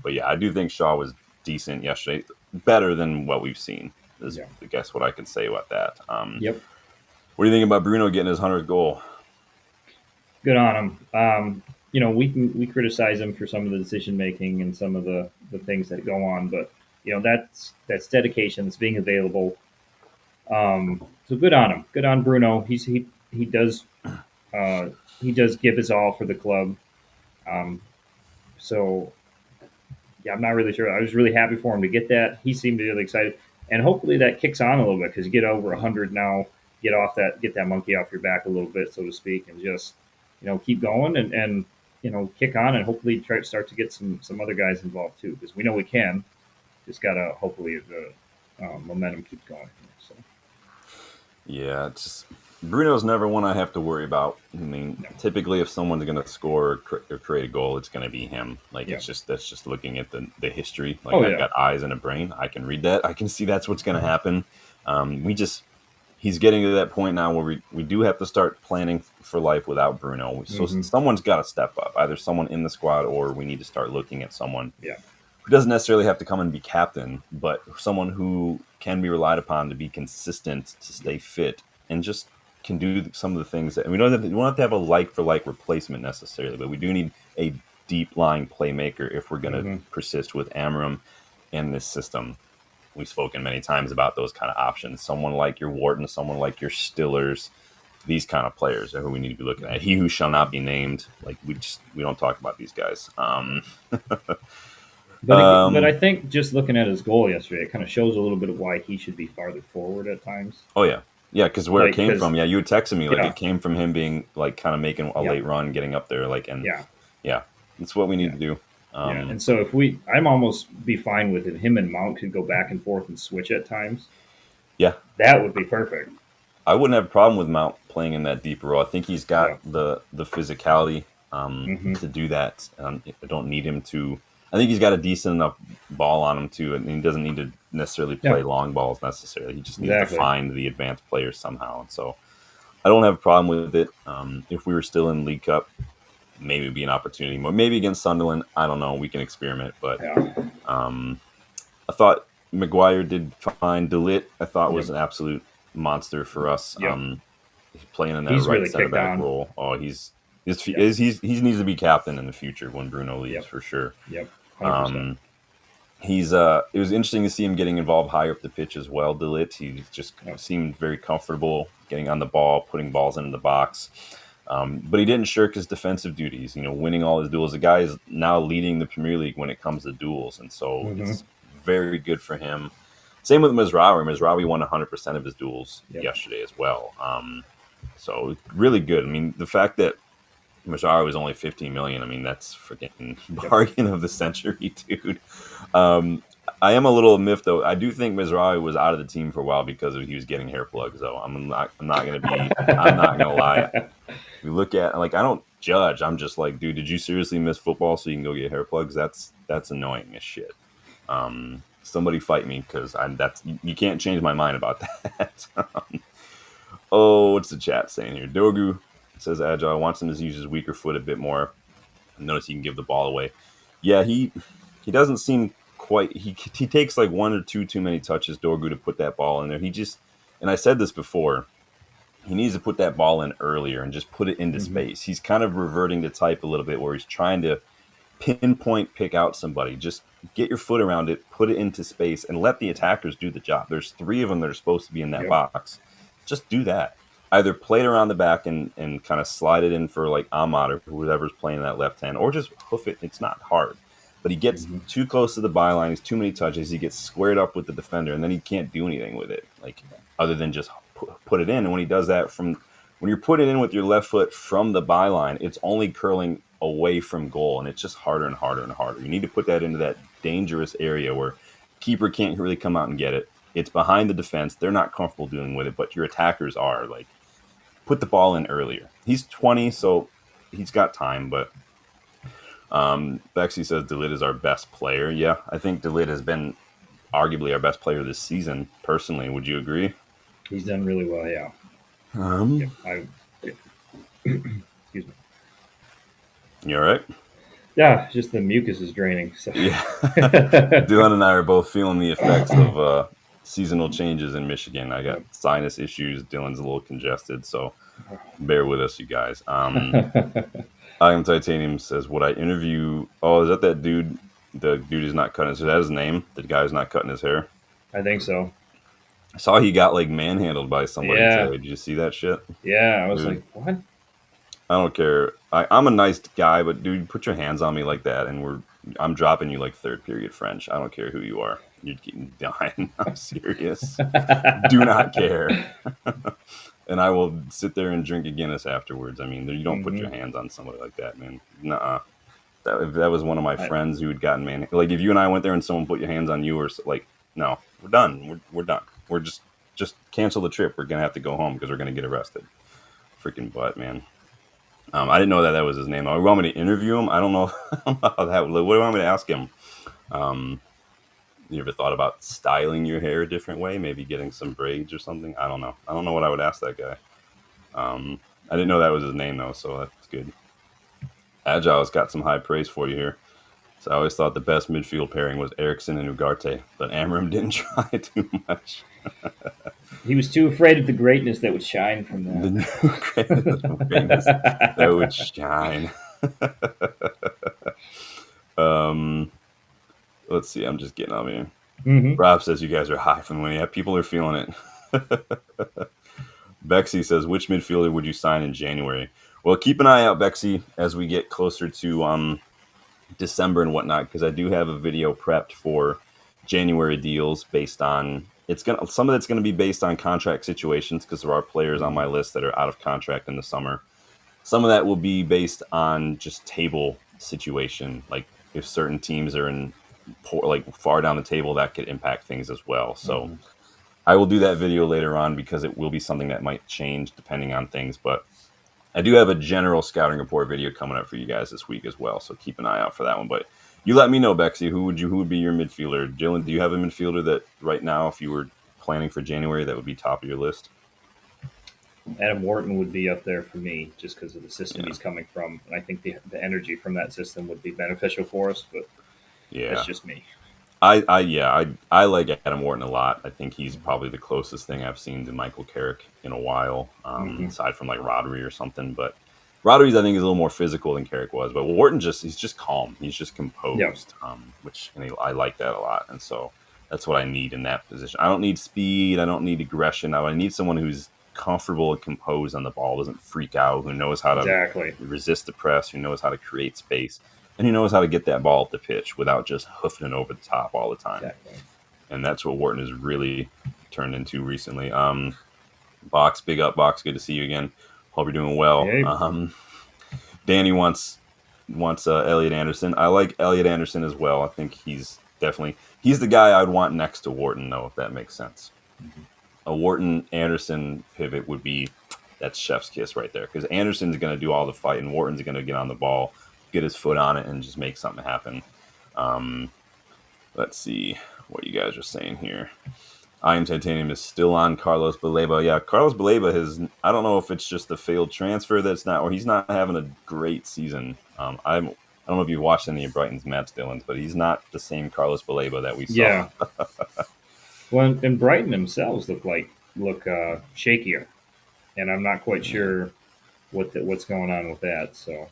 But yeah, I do think Shaw was decent yesterday, better than what we've seen. Is Yeah. I guess what I can say about that. Yep. What do you think about Bruno getting his 100th goal? Good on him. We criticize him for some of the decision making and some of the things that go on, but that's dedication. That's being available. So good on him. Good on Bruno. He does uh, he does give his all for the club. Um, so yeah, I'm not really sure. I was really happy for him to get that. He seemed really excited, and hopefully that kicks on a little bit because you get over 100 now. Get that monkey off your back a little bit, so to speak, and just keep going. And kick on and hopefully try to start to get some other guys involved too, because we know we can. Just gotta hopefully the momentum keeps going. So Yeah, it's just Bruno's never one I have to worry about. I mean, no, typically if someone's going to score or create a goal, it's going to be him. Like yeah, it's just that's just looking at the history. Like oh I've yeah, got eyes and a brain. I can read that. I can see that's what's going to happen. We just he's getting to that point now where we do have to start planning for life without Bruno. So hmm someone's got to step up, either someone in the squad or we need to start looking at someone yeah, who doesn't necessarily have to come and be captain, but someone who can be relied upon to be consistent, to stay fit, and just can do some of the things that and we don't have to have a like for like replacement necessarily, but we do need a deep lying playmaker if we're going to hmm persist with Amorim in this system. We've spoken many times about those kind of options. Someone like your Wharton, someone like your Stillers, these kind of players are who we need to be looking at. He who shall not be named. Like we don't talk about these guys. but I Um, think just looking at his goal yesterday, it kind of shows a little bit of why he should be farther forward at times. Oh yeah, yeah. Because where it Like, came because from, yeah, you had texted me like yeah, it came from him being like kind of making a yep, late run, getting up there, like and yeah, yeah, that's what we need yeah, to do. yeah. And so I'm almost be fine with it. Him and Mount could go back and forth and switch at times. Yeah, That would be perfect. I wouldn't have a problem with Mount playing in that deeper role. I think he's got Yeah. the physicality hmm to do that. I don't need him to. I think he's got a decent enough ball on him too, and he doesn't need to necessarily Yeah. play long balls necessarily. He just needs to Exactly. find the advanced players somehow. And so I don't have a problem with it. If we were still in League Cup, maybe it'd be an opportunity. Maybe against Sunderland, I don't know. We can experiment, but Yeah. um, I thought Maguire did fine. Delit, I thought Yep. was an absolute monster for us. Yep. He's playing in that He's right really center kicked back on. role. Oh, Yep. he needs to be captain in the future when Bruno leaves Yep. for sure. Yep. 100%. Um, it was interesting to see him getting involved higher up the pitch as well. Delit, he just Yep. seemed very comfortable getting on the ball, putting balls into the box. But he didn't shirk his defensive duties. Winning all his duels. The guy is now leading the Premier League when it comes to duels, and so hmm it's very good for him. Same with Mizrahi. Mizrahi won 100% of his duels Yep. yesterday as well. So really good. I mean, the fact that Mizrahi was only 15 million. I mean, that's freaking Yep. bargain of the century, dude. Um, I am a little miffed though. I do think Mizrahi was out of the team for a while because he was getting hair plugs. Though I'm not gonna be. I'm not gonna lie. We look at like I don't judge. I'm just like, dude, did you seriously miss football so you can go get hair plugs? That's annoying as shit. Somebody fight me because I that's you can't change my mind about that. Oh, what's the chat saying here? Dogu says Agile wants him to use his weaker foot a bit more. Notice he can give the ball away. Yeah, he doesn't seem quite. He takes like one or two too many touches, Dorgu, to put that ball in there. He just and I said this before. He needs to put that ball in earlier and just put it into hmm space. He's kind of reverting to type a little bit where he's trying to pinpoint pick out somebody. Just get your foot around it, put it into space, and let the attackers do the job. There's three of them that are supposed to be in that Yep. box. Just do that. Either play it around the back and kind of slide it in for like Ahmad or whoever's playing that left hand, or just hoof it. It's not hard. But he gets hmm too close to the byline. He's too many touches. He gets squared up with the defender, and then he can't do anything with it, like other than just put it in. And when he does that when you're putting it in with your left foot from the byline, it's only curling away from goal, and it's just harder and harder and harder. You need to put that into that dangerous area where keeper can't really come out and get it. It's behind the defense. They're not comfortable dealing with it, but your attackers are. Like, put the ball in earlier. He's 20, so he's got time, but Bexy says Delit is our best player. Yeah, I think Delit has been arguably our best player this season, personally. Would you agree? He's done really well. Yeah. Yep. Um, Excuse me. you all right? Yeah. Just the mucus is draining. So. Yeah. Dylan and I are both feeling the effects of seasonal changes in Michigan. I got Yep. sinus issues. Dylan's a little congested, so bear with us, you guys. I am Titanium says, would I interview? Oh, is that dude? The dude is not cutting his hair. Is that his name? The guy who's not cutting his hair. I think so. I saw he got like manhandled by somebody Yeah. today. Did you see that shit? Yeah. I was Dude, like, what? I don't care. I'm a nice guy, but dude, put your hands on me like that, and I'm dropping you like third period French. I don't care who you are. You're getting dying. I'm serious. Do not care. and I will sit there and drink a Guinness afterwards. I mean, you don't put your Hmm. hands on somebody like that, man. Nuh-uh. If that was one of my I, friends who had gotten man, like if you and I went there and someone put your hands on you, or like, no, we're done. We're done. We're just cancel the trip. We're gonna have to go home because we're gonna get arrested. Freaking butt, man. I didn't know that was his name. You want me to interview him? I don't know, I don't know how that. What do you want me to ask him? Um, you ever thought about styling your hair a different way? Maybe getting some braids or something? I don't know. I don't know what I would ask that guy. I didn't know that was his name though, so that's good. Agile's got some high praise for you here. So I always thought the best midfield pairing was Eriksson and Ugarte, but Amorim didn't try too much. he was too afraid of the greatness that would shine from The that. new greatness that would shine. um, let's see. I'm just getting on here. Hmm. Rob says you guys are high from the win. Yeah, people are feeling it. Bexy says, which midfielder would you sign in January? Well, keep an eye out, Bexy, as we get closer to December and whatnot, because I do have a video prepped for January deals based on some of it's gonna be based on contract situations because there are players on my list that are out of contract in the summer. Some of that will be based on just table situation, like if certain teams are in poor, like far down the table, that could impact things as well. So Hmm. I will do that video later on because it will be something that might change depending on things. But I do have a general scouting report video coming up for you guys this week as well. So keep an eye out for that one. But you let me know, Bexy, who would be your midfielder? Dylan, do you have a midfielder that right now, if you were planning for January, that would be top of your list? Adam Wharton would be up there for me just because of the system Yeah. he's coming from, and I think the energy from that system would be beneficial for us. But that's Yeah. just me. I like Adam Wharton a lot. I think he's Hmm. probably the closest thing I've seen to Michael Carrick in a while, Hmm. aside from like Rodri or something. But Rodri's I think is a little more physical than Carrick was. But Wharton he's just calm. He's just Yeah, composed, which I like that a lot. And so that's what I need in that position. I don't need speed. I don't need aggression. I need someone who's comfortable and composed on the ball, doesn't freak out, who knows how to exactly. resist the press, who knows how to create space, and he knows how to get that ball up the pitch without just hoofing it over the top all the time. Exactly. And that's what Wharton has really turned into recently. Box, big up, Box. Good to see you again. Hope you're doing well. Hey, Danny wants Elliot Anderson. I like Elliot Anderson as well. I think he's the guy I'd want next to Wharton, though, if that makes sense. A Wharton Anderson pivot would be that's chef's kiss right there because Anderson's going to do all the fighting. Wharton's going to get on the ball, get his foot on it, and just make something happen. Um, let's see what you guys are saying here. I Am Titanium is still on Carlos Baleba. Yeah, Carlos Baleba has. I don't know if it's just a failed transfer that's not, or he's not having a great season. I don't know if you've watched any of Brighton's match, Dylan, but he's not the same Carlos Baleba that we saw. yeah. Well, and Brighton themselves look shakier, and I'm not quite Yeah. sure what's going on with that. So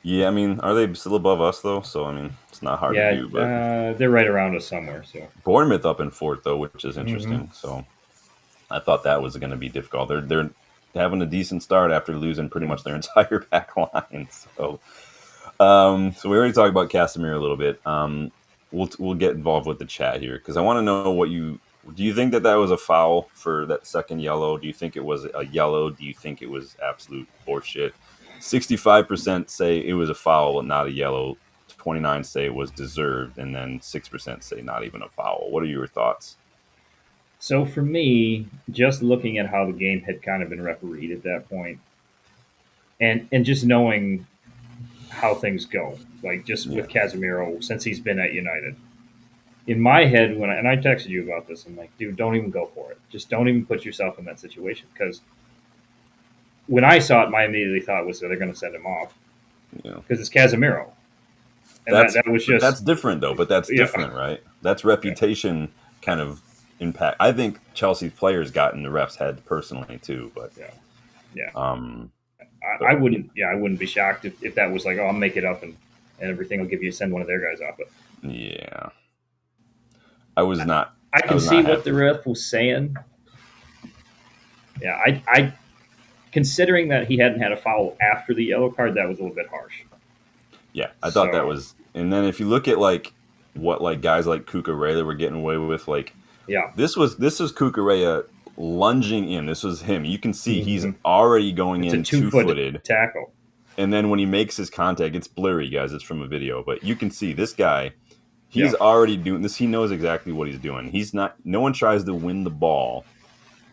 Yeah, I mean, are they still above us though? So I mean, it's not hard to yeah, do. But they're right around us somewhere. So Bournemouth up in fourth though, which is hmm. interesting. So I thought that was going to be difficult. They're having a decent start after losing pretty much their entire back line. So we already talked about Casemiro a little bit. We'll get involved with the chat here because I want to know what you do. You think that was a foul for that second yellow? Do you think it was a yellow? Do you think it was absolute horseshit? 65% say it was a foul, not a yellow. 29 say it was deserved, and then 6% say not even a foul. What are your thoughts? So for me, just looking at how the game had kind of been refereed at that point, and just knowing how things go, like just Yeah, with Casemiro since he's been at United. In my head, and I texted you about this, I'm like, dude, don't even go for it. Just don't even put yourself in that situation because when I saw it, my immediately thought was that they're going to send him off yeah. because it's Casemiro, and that was just That's different though. But that's yeah, different, right? That's yeah, reputation kind of impact. I think Chelsea's players got in the refs' head personally too. But yeah, yeah. um, I wouldn't, yeah, I wouldn't be shocked if that was like, oh, I'll make it up and everything will give you send one of their guys off. But yeah, I was not. I I can was see not what happy the with it. ref was saying. Yeah, I considering that he hadn't had a foul after the yellow card, that was a little bit harsh. Yeah, I thought that So was. And then if you look at like what like guys like Cucurella were getting away with, like yeah, this was Cucurella lunging in. This was him. You can see he's Hmm. already going It's a in 2 foot two-footed. tackle. And then when he makes his contact, it's blurry, guys. It's from a video, but you can see this guy. He's Yeah. already doing this. He knows exactly what he's doing. He's not. No one tries to win the ball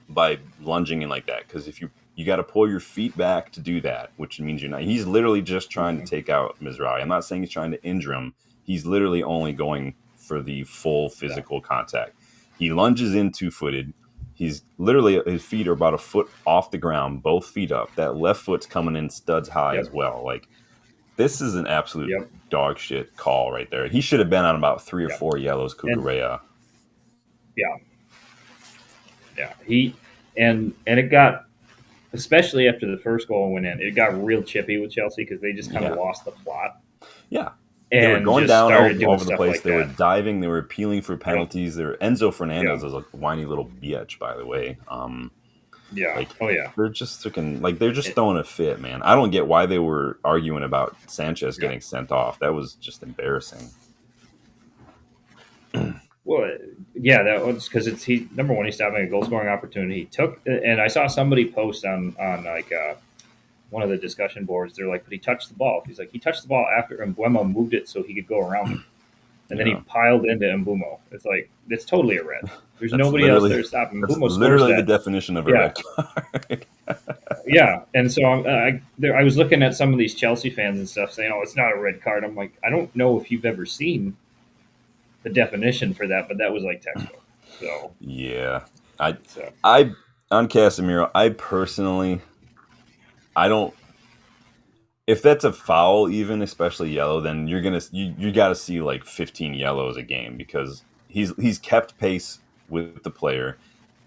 by lunging in like that, because if you got to pull your feet back to do that, which means you're not. He's literally just trying to Hmm. take out Mizrahi. I'm not saying he's trying to injure him. He's literally only going for the full Yeah. physical contact. He lunges in two-footed. He's literally, his feet are about a foot off the ground, both feet up. That left foot's coming in studs high as Yep. well. Like, this is an absolute Yep. dog shit call right there. He should have been on about three or Yep. four yellows, And Kukurea. yeah, yeah. And it got, especially after the first goal went in, it got real chippy with Chelsea because they just kind of Yeah. lost the plot Yeah. They were and going just down started doing over the stuff place. like They were that. diving. They were appealing for Yep. penalties. Enzo Yeah. Fernandez is a whiny little bitch, by the way. Yeah. Like, Oh yeah. they're just freaking, like, they're just It- throwing a fit, man. I don't get why they were arguing about Sanchez yeah. getting sent off. That was just embarrassing. Well, yeah, that was because it's he number one. He stopped having a goal scoring opportunity. He took, and I saw somebody post on like one of the discussion boards. They're like, but he touched the ball. He's like, he touched the ball after Mbuemo moved it so he could go around him, and then he Yeah, piled into Mbumo. It's like it's totally a red. There's that's nobody else literally there to stop him. that's Mbumo scores literally the that. definition of a Yeah, red card. yeah. And so I was looking at some of these Chelsea fans and stuff saying, "Oh, it's not a red card." I'm like, I don't know if you've ever seen the definition for that, but that was like textbook. So, Yeah, I so I on Casemiro, I personally, I don't. If that's a foul, even especially yellow, then you got to see like 15 yellows a game, because he's kept pace with the player.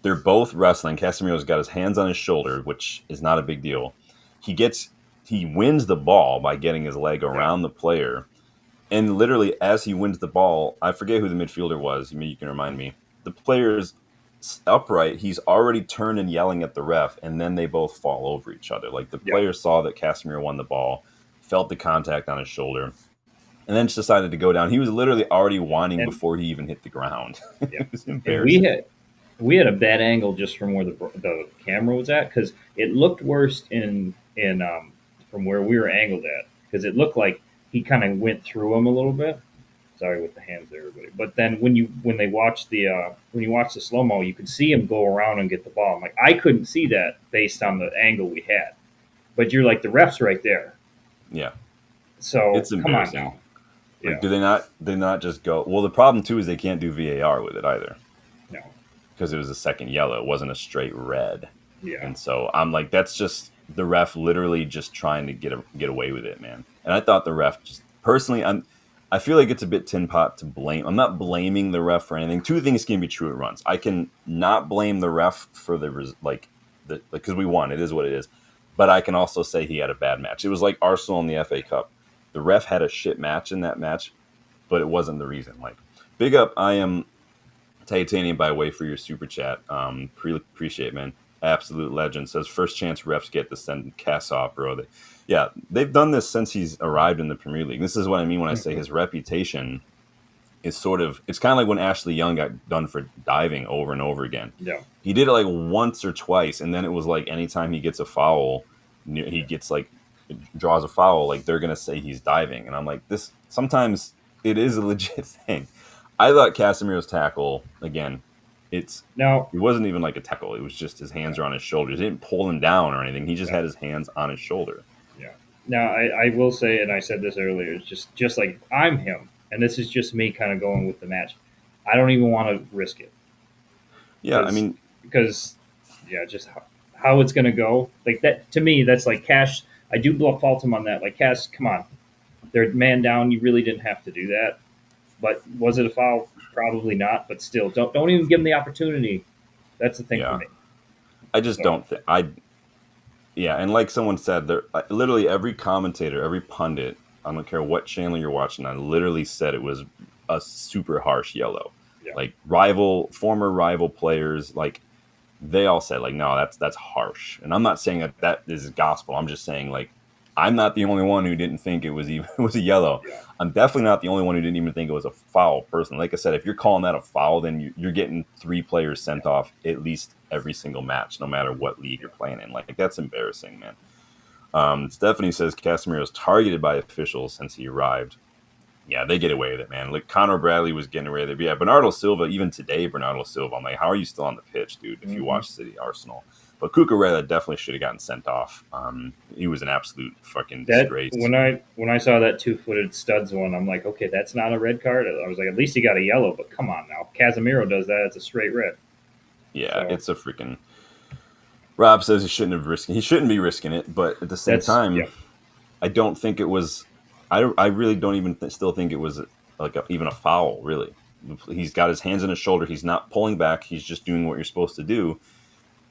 They're both wrestling. Casemiro's got his hands on his shoulder, which is not a big deal. He gets he wins the ball by getting his leg yeah, around the player, and literally as he wins the ball, I forget who the midfielder was. You can remind me. The player's upright. He's already turned and yelling at the ref, and then they both fall over each other. Like, the yeah. player saw that Casemiro won the ball, felt the contact on his shoulder, and then just decided to go down. He was literally already whining And before he even hit the ground. yeah, It was and embarrassing. we had a bad angle just from where the camera was at because it looked worse in from where we were angled at because it looked like he kind of went through him a little bit. Sorry with the hands there, everybody. But then when they watch when you watch the slow mo, you could see him go around and get the ball. I'm like, I couldn't see that based on the angle we had. But you're like, the ref's right there. Yeah, So it's come on embarrassing. now. Like, Yeah. do they not just go? Well, the problem too is they can't do VAR with it either, No. because it was a second yellow. It wasn't a straight red. Yeah. And so I'm like, that's just the ref literally just trying to get away with it, man. And I thought the ref just personally, I feel like it's a bit tin pot to blame. I'm not blaming the ref for anything. Two things can be true at once. I can not blame the ref for because we won. It is what it is. But I can also say he had a bad match. It was like Arsenal in the FA Cup. The ref had a shit match in that match, but it wasn't the reason. Like, big up, I am Titanium by way for your super chat. Appreciate, man. Absolute legend. Says first chance refs get to send Cass off, bro. They've done this since he's arrived in the Premier League. This is what I mean when I say Mhm. his reputation is it's kind of like when Ashley Young got done for diving over and over again. Yeah. He did it like once or twice, and then it was like anytime he gets a foul, he gets like draws a foul, like they're gonna say he's diving, and I'm like, this sometimes it is a legit thing. I thought Casemiro's tackle again, it's Now, it wasn't even like a tackle. It was just his hands are on his shoulders. He didn't pull him down or anything. He just yeah. had his hands on his shoulder. Yeah. Now, I will say, and I said this earlier, it's just like I'm him, and this is just me kind of going with the match. I don't even want to risk it Yeah, I because mean, because yeah, just how it's going to go. Like that to me, that's like Cash. I do fault him on that. Like Cash, come on, they're man down. You really didn't have to do that. But was it a foul? Probably not. But still, don't even give him the opportunity. That's the thing for yeah, me. I just So don't think I. Yeah, and like someone said, there literally every commentator, every pundit, I don't care what channel you're watching, I literally said it was a super harsh yellow. yeah, Like former rival players, like they all said, like, no, that's harsh. And I'm not saying that is gospel. I'm just saying, like, I'm not the only one who didn't think it was even it was a yellow. Yeah. I'm definitely not the only one who didn't even think it was a foul. Personally, like I said, if you're calling that a foul, then you're getting 3 players sent off at least every single match, no matter what league you're Yeah. playing in. Like that's embarrassing, man. Stephanie says Casemiro is targeted by officials since he arrived. Yeah, they get away with it, man. Like Conor Bradley was getting away with it. But yeah, Bernardo Silva, even today, Bernardo Silva, I'm like, how are you still on the pitch, dude, if you Hmm. watch City Arsenal? But Cucurella definitely should have gotten sent off. He was an absolute fucking That disgrace. when I saw that two-footed studs one, I'm like, okay, that's not a red card. I was like, at least he got a yellow, but come on now, Casemiro does that, it's a straight red. Yeah, So it's a freaking. Rob says he shouldn't be risking it, but at the same that's time, yeah, I don't think it was. I really don't even still think it was like even a foul. Really, he's got his hands on his shoulder. He's not pulling back. He's just doing what you're supposed to do.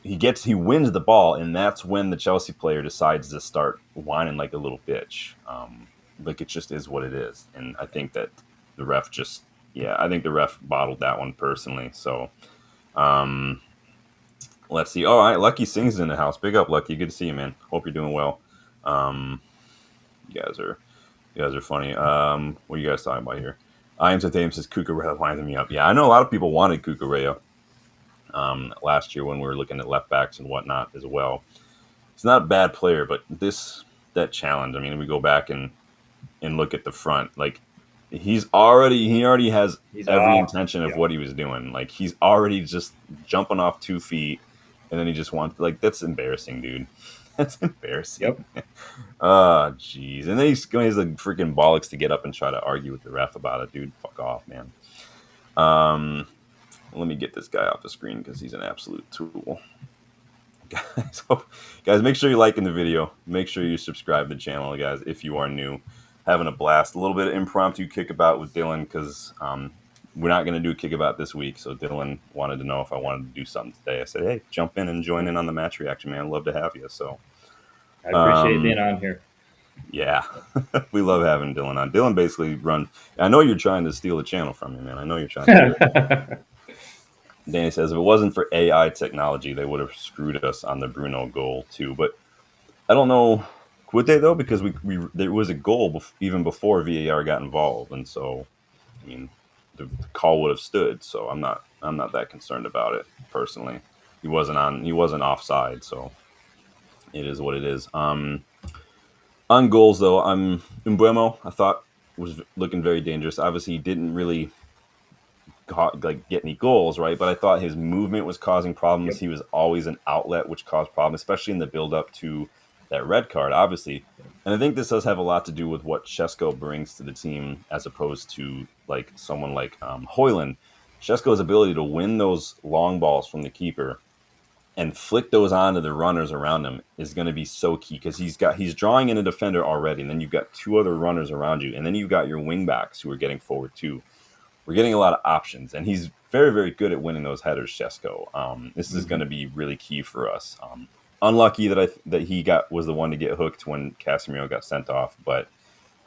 He wins the ball, and that's when the Chelsea player decides to start whining like a little bitch. Like it just is what it is, and I think that the ref just I think the ref bottled that one personally. So um, let's see. All right, Lucky Sings in the house. Big up, Lucky. Good to see you, man. Hope you're doing well. Um, you guys are you guys are funny. What are you guys talking about here? I am Tatum says Cucurella winding me up. Yeah, I know a lot of people wanted Cucurella last year when we were looking at left backs and whatnot as well. He's not a bad player, but that challenge. I mean, we go back and look at the front. Like he already has he's every off. intention of Yeah. what he was doing. Like he's already just jumping off 2 feet, and then he just wants like that's embarrassing, dude. That's embarrassing. Yep. Oh, jeez. And then he's the freaking bollocks to get up and try to argue with the ref about it, dude. Fuck off, man. Um, let me get this guy off the screen because he's an absolute tool. Guys, make sure you're liking the video. Make sure you subscribe to the channel, guys, if you are new. Having a blast. A little bit of impromptu kickabout with Dylan because we're not going to do a kickabout this week. So Dylan wanted to know if I wanted to do something today. I said, hey, jump in and join in on the match reaction, man. I'd love to have you. So, I appreciate being um, on here. yeah, we love having Dylan on. Dylan basically runs. I know you're trying to steal the channel from me, man. I know you're trying to do it. Danny says if it wasn't for AI technology, they would have screwed us on the Bruno goal too. But I don't know, would they though? Because we there was a goal even before VAR got involved, and so I mean the call would have stood. So I'm not that concerned about it personally. He wasn't offside, so it is what it is. On goals though, I'm Mbuemo. I thought was looking very dangerous. Obviously, he didn't really get any goals, right? But I thought his movement was causing problems. Yep. He was always an outlet, which caused problems, especially in the build up to that red card, obviously. And I think this does have a lot to do with what Shesko brings to the team as opposed to like someone like Hoyland. Shesko's ability to win those long balls from the keeper and flick those on to the runners around him is going to be so key because he's drawing in a defender already, and then you've got 2 other runners around you, and then you've got your wing backs who are getting forward too. We're getting a lot of options, and he's very, very good at winning those headers, Shesko. This is going Hmm. to be really key for us. Unlucky that he was the one to get hooked when Casemiro got sent off, but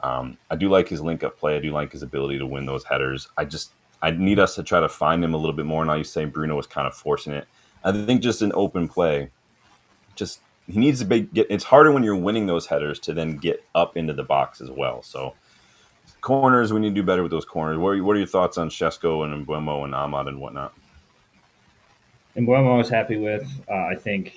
I do like his link up play. I do like his ability to win those headers. I need us to try to find him a little bit more. Now you say Bruno was kind of forcing it. I think just in open play, just he needs to get. It's harder when you're winning those headers to then get up into the box as well. So corners, we need to do better with those corners. What are your thoughts on Shesko and Mbuemo and Ahmad and whatnot? And Buemo I was happy with. I think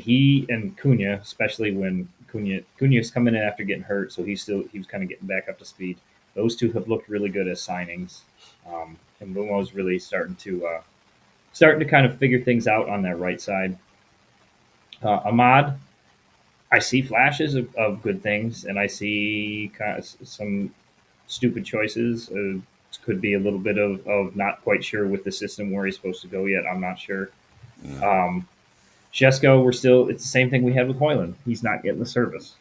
he and Cunha, especially when Cunha's coming in after getting hurt, so he was kind of getting back up to speed. Those two have looked really good as signings, and Buemo's really starting to kind of figure things out on that right side. Ahmad, I see flashes of good things, and I see kind of some stupid choices. Could be a little bit of not quite sure with the system where he's supposed to go yet. I'm not sure. Mm, Um, Shesko, it's the same thing we had with Hoyland. He's not getting the service.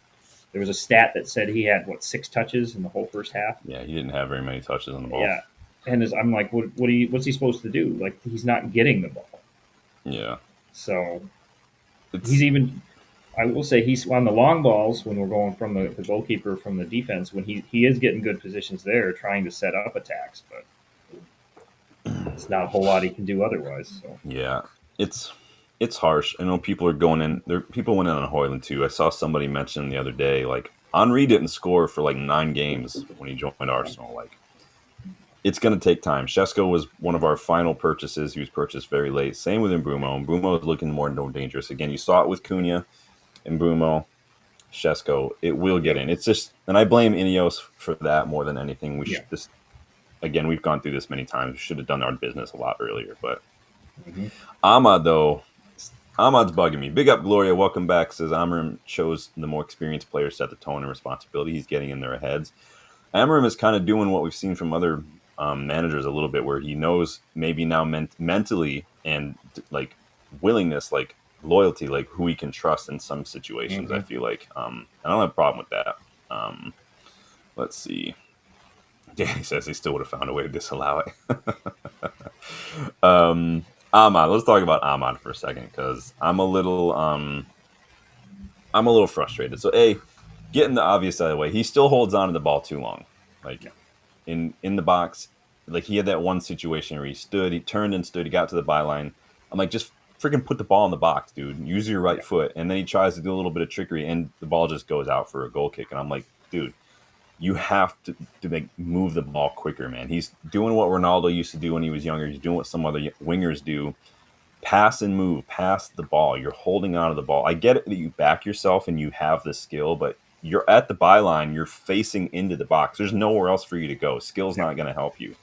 There was a stat that said he had 6 touches in the whole first half. yeah, he didn't have very many touches on the ball. Yeah, and I'm like, what's he supposed to do? Like he's not getting the ball. Yeah, So he's it's even. I will say he's on the long balls when we're going from the goalkeeper from the defense when he is getting good positions there, trying to set up attacks, but it's not a whole lot he can do otherwise. So yeah, it's it's harsh. I know people are going in. People went in on Hoyland too. I saw somebody mention the other day like Henry didn't score for like 9 games when he joined Arsenal. Like, it's going to take time. Shesko was one of our final purchases. He was purchased very late. Same with Mbeumo. Mbeumo is looking more and more dangerous. Again, you saw it with Cunha, Mbeumo, Shesko. It will get Yep. in. It's just, and I blame Ineos for that more than anything. We Yeah. should this again. We've gone through this many times. We should have done our business a lot earlier. But Hmm. Ahmad though, Ahmad's bugging me. Big up Gloria, welcome back. Says Amorim chose the more experienced players set the tone and responsibility. He's getting in their heads. Amorim is kind of doing what we've seen from other managers a little bit, where he knows maybe now mentally and like willingness, like loyalty, like who he can trust in some situations. I Hmm. feel like I don't have a problem with that. Let's see. Danny says he still would have found a way to disallow it. Ahmad, let's talk about Ahmad for a second because I'm a little frustrated. So getting the obvious out of the way, he still holds on to the ball too long. Like Yeah. in the box, like he had that one situation where he stood, he turned and stood, he got to the byline. I'm like, just freaking put the ball in the box, dude. Use your right Yeah. foot. And then he tries to do a little bit of trickery and the ball just goes out for a goal kick. And I'm like, dude, you have to move the ball quicker, man. He's doing what Ronaldo used to do when he was younger. He's doing what some other wingers do. Pass and move, pass the ball. You're holding on to the ball. I get it that you back yourself and you have the skill, but you're at the byline. You're facing into the box. There's nowhere else for you to go. Skill's Yeah. not going to help you.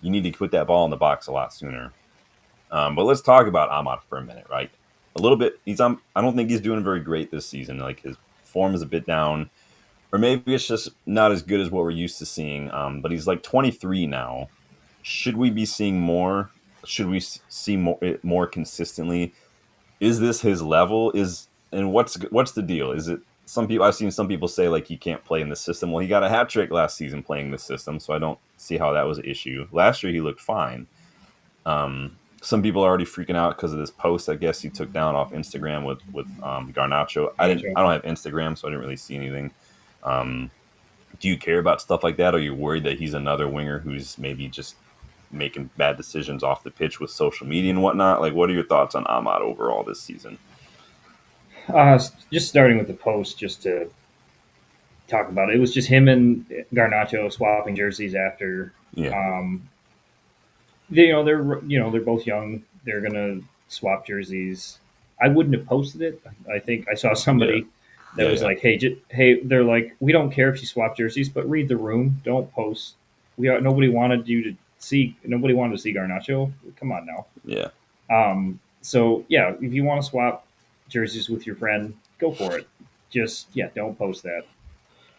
You need to put that ball in the box a lot sooner. But let's talk about Ahmad for a minute, right? A little bit. I don't think he's doing very great this season. Like his form is a bit down, or maybe it's just not as good as what we're used to seeing. But he's like 23 now. Should we be seeing more? Should we see more consistently? Is this his level? What's the deal? Is it some people? I've seen some people say like he can't play in the system. Well, he got a hat trick last season playing the system, so I don't see how that was an issue. Last year he looked fine. Some people are already freaking out because of this post. I guess he took down off Instagram with Garnacho. I Gotcha. don't have Instagram, so I didn't really see anything. Um, do you care about stuff like that? Or are you worried that he's another winger who's maybe just making bad decisions off the pitch with social media and whatnot? Like, what are your thoughts on Ahmad overall this season? Just starting with the post, just to talk about it. It was just him and Garnacho swapping jerseys after. Yeah, Um, they're both young. They're gonna swap jerseys. I wouldn't have posted it. I think I saw yeah, somebody that yeah, was yeah, like, "Hey, hey," they're like, "We don't care if you swap jerseys, but read the room. Don't post. Nobody wanted you to see. Nobody wanted to see Garnacho. Come on now." yeah. So yeah, if you want to swap jerseys with your friend, go for it. Just yeah, don't post that.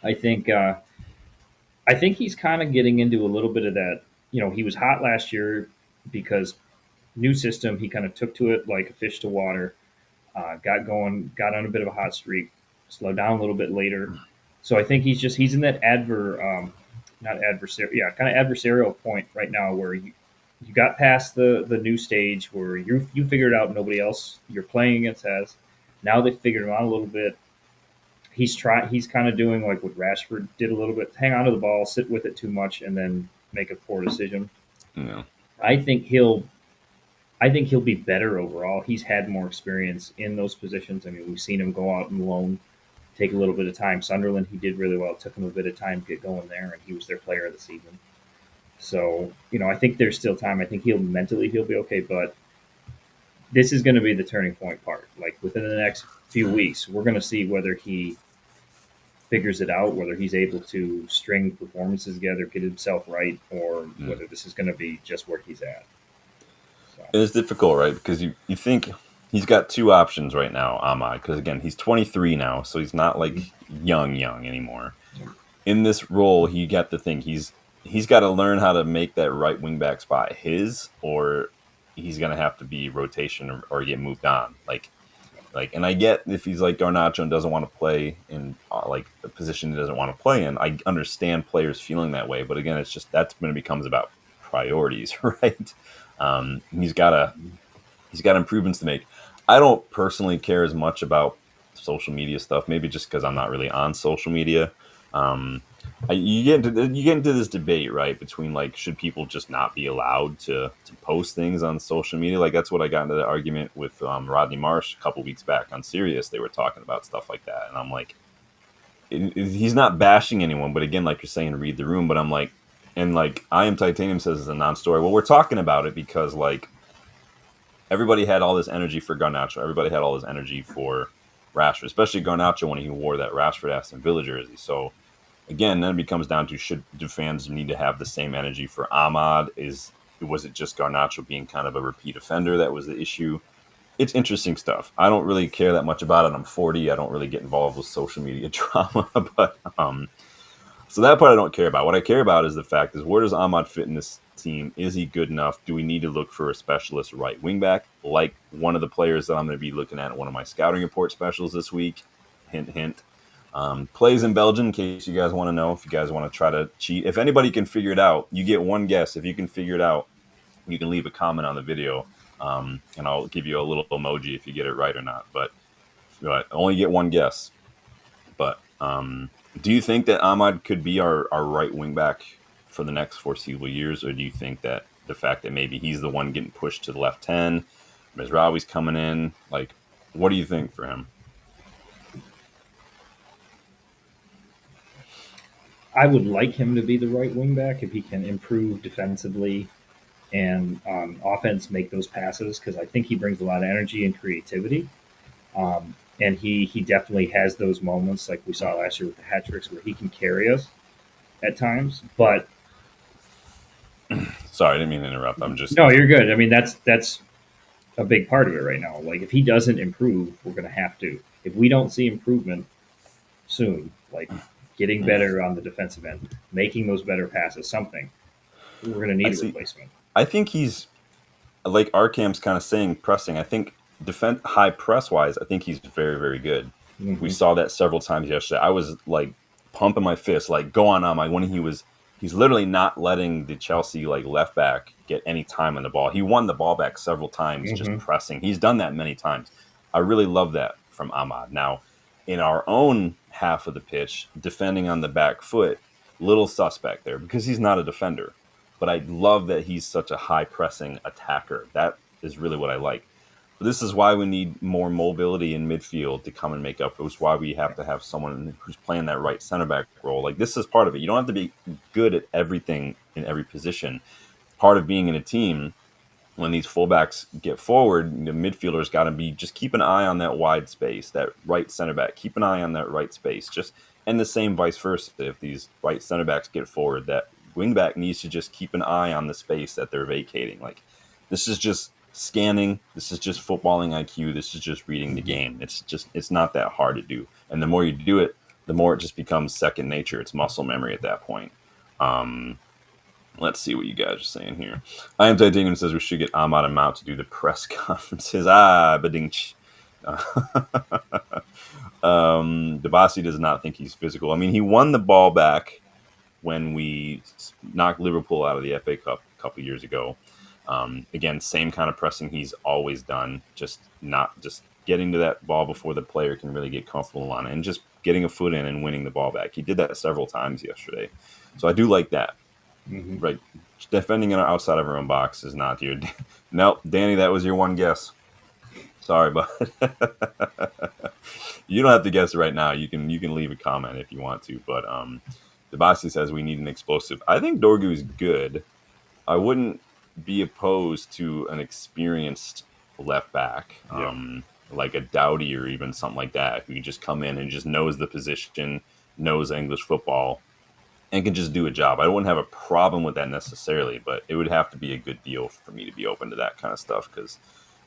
I think uh, I think he's kind of getting into a little bit of that. He was hot last year because new system. He kind of took to it like a fish to water. Got going, got on a bit of a hot streak. Slowed down a little bit later. So I think he's in that not adversarial, yeah, kind of adversarial point right now where you got past the new stage where you figured out nobody else you're playing against has. Now they've figured him out a little bit. He's kind of doing like what Rashford did a little bit, hang on to the ball, sit with it too much, and then make a poor decision. Yeah. I think he'll I think he'll be better overall. He's had more experience in those positions. I mean, we've seen him go out and loan, take a little bit of time. Sunderland, he did really well. It took him a bit of time to get going there, and he was their player of the season. So, I think there's still time. I think he'll be okay, but this is going to be the turning point part. Like within the next few weeks, we're going to see whether he figures it out, whether he's able to string performances together, get himself right, or Mm. whether this is going to be just where he's at. So, It's difficult, right? Because you think he's got two options right now, Ahmad. Because again, he's 23 now, so he's not like young anymore. In this role, he got the thing. He's got to learn how to make that right wing back spot his, or he's gonna have to be rotation or get moved on. And I get if he's like Garnacho and doesn't want to play in like a position he doesn't want to play in. I understand players feeling that way, but again, it's just that's when it becomes about priorities, right? He's got improvements to make. I don't personally care as much about social media stuff, maybe just because I'm not really on social media. Um, you get into this debate, right, between like should people just not be allowed to post things on social media? Like that's what I got into the argument with Rodney Marsh a couple weeks back on Sirius. They were talking about stuff like that, and I'm like, he's not bashing anyone, but again, like you're saying, read the room. But I'm like, and like I am titanium says it's a non-story. Well, we're talking about it because like everybody had all this energy for Garnacho. Everybody had all this energy for Rashford, especially Garnacho when he wore that Rashford Aston Villa jersey. So again, then it becomes down to should do fans need to have the same energy for Ahmad? Was it just Garnacho being kind of a repeat offender that was the issue? It's interesting stuff. I don't really care that much about it. I'm 40. I don't really get involved with social media drama, but so that part I don't care about. What I care about is the fact is where does Ahmad fit in this team? Is he good enough? Do we need to look for a specialist right wing back like one of the players that I'm going to be looking at one of my scouting report specials this week? Hint, hint. Plays in Belgium, in case you guys want to know. If you guys want to try to cheat, if anybody can figure it out, you get one guess. If you can figure it out, you can leave a comment on the video, and I'll give you a little emoji if you get it right or not. But only get one guess. But do you think that Ahmad could be our right wing back for the next foreseeable years, or do you think that the fact that maybe he's the one getting pushed to the left 10, Mizrawi's coming in, like, what do you think for him? I would like him to be the right wing back if he can improve defensively and on offense make those passes because I think he brings a lot of energy and creativity. And he definitely has those moments like we saw last year with the hat tricks where he can carry us at times. But Sorry, I didn't mean to interrupt. I'm just no, you're good. I mean that's a big part of it right now. Like if he doesn't improve, we're gonna have to. If we don't see improvement soon, like getting better on the defensive end, making those better passes, something, we're gonna I need a see. replacement. I think he's like Arkam's kind of saying pressing. I think defense high press wise, I think he's very very good. We Mm-hmm. saw that several times yesterday. I was like pumping my fist, like go on my when he's literally not letting the Chelsea like left back get any time on the ball. He won the ball back several times just Mm-hmm. pressing. He's done that many times. I really love that from Ahmad. Now, in our own half of the pitch, defending on the back foot, little suspect there because he's not a defender. But I love that he's such a high pressing attacker. That is really what I like. But this is why we need more mobility in midfield to come and make up. It's why we have to have someone who's playing that right center back role. Like this is part of it. You don't have to be good at everything in every position. Part of being in a team when these fullbacks get forward, the midfielders got to be just keep an eye on that wide space, that right center back. Keep an eye on that right space. Just and the same vice versa. If these right center backs get forward, that wing back needs to just keep an eye on the space that they're vacating. Like this is just scanning. This is just footballing IQ. This is just reading the game. It's not that hard to do. And the more you do it, the more it just becomes second nature. It's muscle memory at that point. Um, Let's see what you guys are saying here. I am Titanium says we should get Ahmad and Mount to do the press conferences. Badinch. Debasi does not think he's physical. I mean, he won the ball back when we knocked Liverpool out of the FA Cup a couple years ago. Again, same kind of pressing he's always done, just getting to that ball before the player can really get comfortable on it, and just getting a foot in and winning the ball back. He did that several times yesterday, so I do like that. Mm-hmm. Right, defending it outside of our own box is not here. Nope, Danny, that was your one guess. Sorry, but you don't have to guess right now. You can leave a comment if you want to. But Debasi says we need an explosive. I think Dorgu is good. I wouldn't be opposed to an experienced left back, Yeah. like a Dowdy or even something like that, who can just come in and just knows the position, knows English football, and can just do a job. I wouldn't have a problem with that necessarily, but it would have to be a good deal for me to be open to that kind of stuff because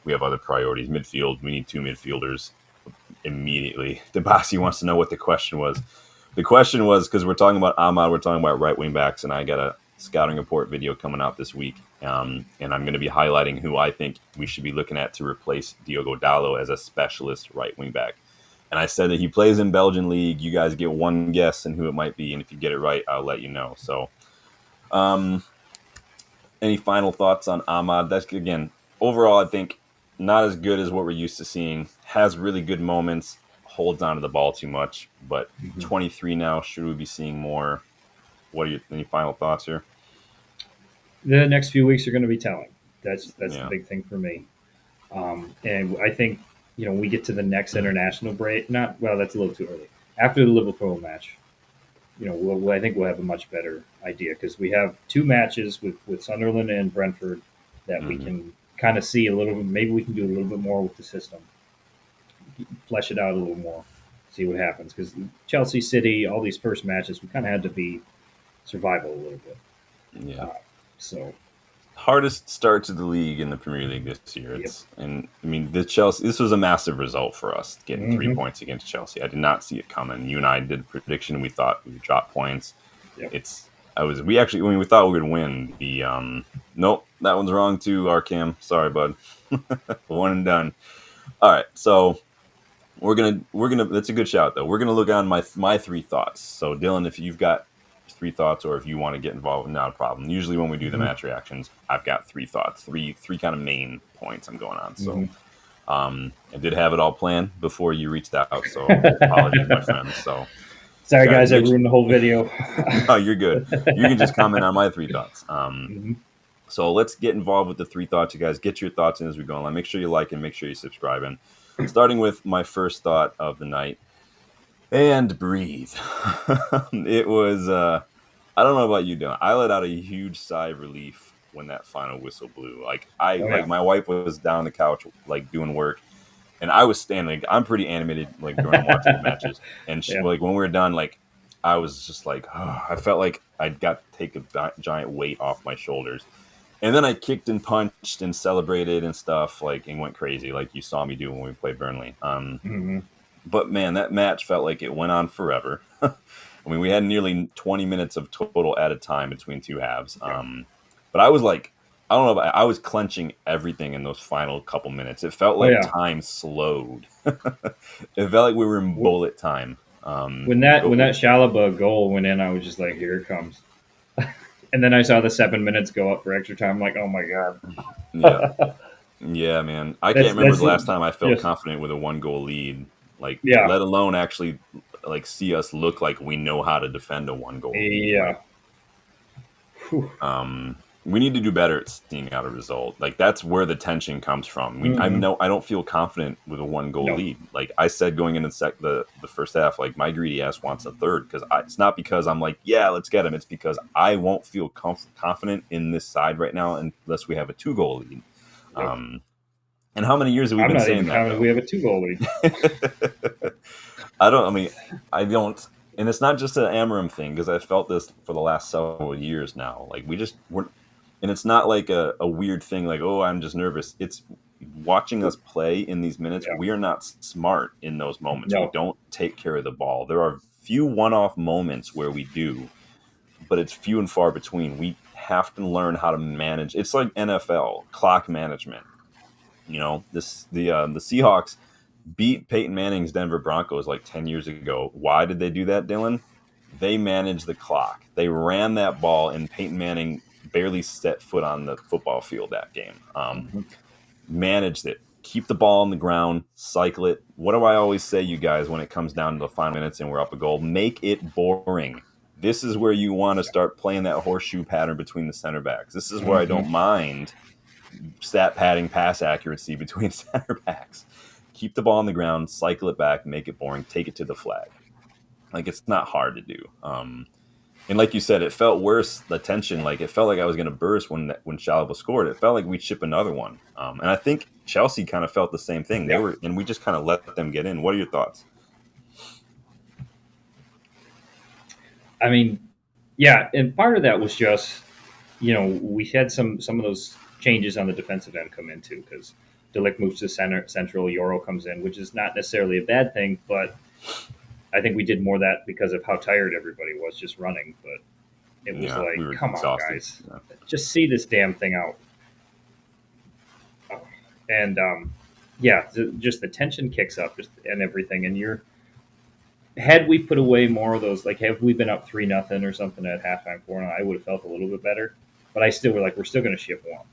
we have other priorities. Midfield, we need two midfielders immediately. Debasi wants to know what the question was. The question was because we're talking about Ahmad, we're talking about right wing backs, and I got a scouting report video coming out this week, and I'm going to be highlighting who I think we should be looking at to replace Diogo Dallo as a specialist right wing back. And I said that he plays in Belgian league. You guys get one guess and who it might be, and if you get it right, I'll let you know. So, um, any final thoughts on Ahmad? That's again overall, I think not as good as what we're used to seeing. Has really good moments, holds on to the ball too much, but Mm-hmm. 23 now. Should we be seeing more? What are your any final thoughts here? The next few weeks are going to be telling. That's the Yeah, big thing for me. And I think we get to the next international break. Not well, that's a little too early. after the Liverpool match, I think we'll have a much better idea because we have two matches with Sunderland and Brentford that we Hmm. can kind of see a little bit. Maybe we can do a little bit more with the system, flesh it out a little more, see what happens. Because Chelsea, City, all these first matches, we kind of had to be survival a little bit. Yeah. Uh, so, Hardest start to the league in the Premier League this year. yep. It's and I mean the Chelsea. This was a massive result for us getting three Hmm. points against Chelsea. I did not see it coming. You and I did a prediction. We thought we would drop points. Yep. It's I was we actually when we thought we would win the nope, that one's wrong too. Arcam, sorry bud. One and done. All right, so we're gonna that's a good shout though. We're gonna look on my three thoughts. So Dylan, if you've got three thoughts or if you want to get involved, not a problem. Usually when we do the Hmm. match reactions, I've got three thoughts, three kind of main points I'm going on. So Hmm. I did have it all planned before you reached out. So apologies, my friend. So Sorry, got guys, I make ruined the whole video. no, you're good. You can just comment on my three thoughts. Hmm. So let's get involved with the three thoughts. You guys get your thoughts in as we go along. Make sure you like and make sure you subscribe. And starting with my first thought of the night, and breathe. It was I don't know about you, Dylan. I let out a huge sigh of relief when that final whistle blew. Oh Like yeah, my wife was down on the couch like doing work, and I was standing. Like, I'm pretty animated like during watching the matches, and she, yeah. like when we were done, like I was just like I felt like I got to take a giant weight off my shoulders. And then I kicked and punched and celebrated and stuff, like and went crazy, like you saw me do when we played Burnley. Hmm. But man, that match felt like it went on forever. I mean, we had nearly 20 minutes of total added time between two halves. Yeah. But I was like, I don't know, but I was clenching everything in those final couple minutes. It felt Oh like yeah. time slowed. It felt like we were in bullet time. When that Shalaba goal went in, I was just like, here it comes. And then I saw the 7 minutes go up for extra time. I'm like, oh my god. Yeah, yeah, man. I can't remember That's the last time I felt just confident with a one goal lead. Like, yeah, let alone actually like see us look like we know how to defend a one goal lead. yeah. Whew. We need to do better at seeing out a result. Like that's where the tension comes from. Hmm. I don't feel confident with a one goal No, lead. Like I said going into the first half, like my greedy ass wants a third because it's not because I'm like yeah let's get him. It's because I won't feel confident in this side right now unless we have a 2 goal lead. yep. Um, and how many years have we I'm been not saying even that counting. We though? have a 2 goal lead. I don't. I mean, I don't. And it's not just an Amorim thing because I felt this for the last several years now. Like we're, and it's not like a weird thing. Like oh, I'm just nervous. It's watching us play in these minutes. Yeah. We are not smart in those moments. We No. don't take care of the ball. There are few one-off moments where we do, but it's few and far between. We have to learn how to manage. It's like NFL clock management. You know, the Seahawks beat Peyton Manning's Denver Broncos like 10 years ago. Why did they do that, Dylan? They managed the clock. They ran that ball, and Peyton Manning barely set foot on the football field that game. Hmm. Managed it. Keep the ball on the ground, cycle it. What do I always say, you guys, when it comes down to the final minutes and we're up a goal? Make it boring. This is where you want to start playing that horseshoe pattern between the center backs. This is where I Hmm. don't mind stat padding pass accuracy between center backs. Keep the ball on the ground, cycle it back, make it boring, take it to the flag. Like it's not hard to do. And like you said, it felt worse. The tension, like it felt like I was going to burst when Chalaba scored. It felt like we'd chip another one. And I think Chelsea kind of felt the same thing. They Yeah. were, and we just kind of let them get in. What are your thoughts? I mean, yeah, and part of that was just we had some of those changes on the defensive end come in too because Delict moves to central, Euro comes in, which is not necessarily a bad thing, but I think we did more of that because of how tired everybody was just running. But it was Yeah, we like, were come on, exhausted. guys, Yeah. just see this damn thing out. And yeah, just the tension kicks up, just and everything. And you're had we put away more of those, like have we been up 3-0 or something at halftime 4-0, I would have felt a little bit better. But I still were like, we're still going to ship one.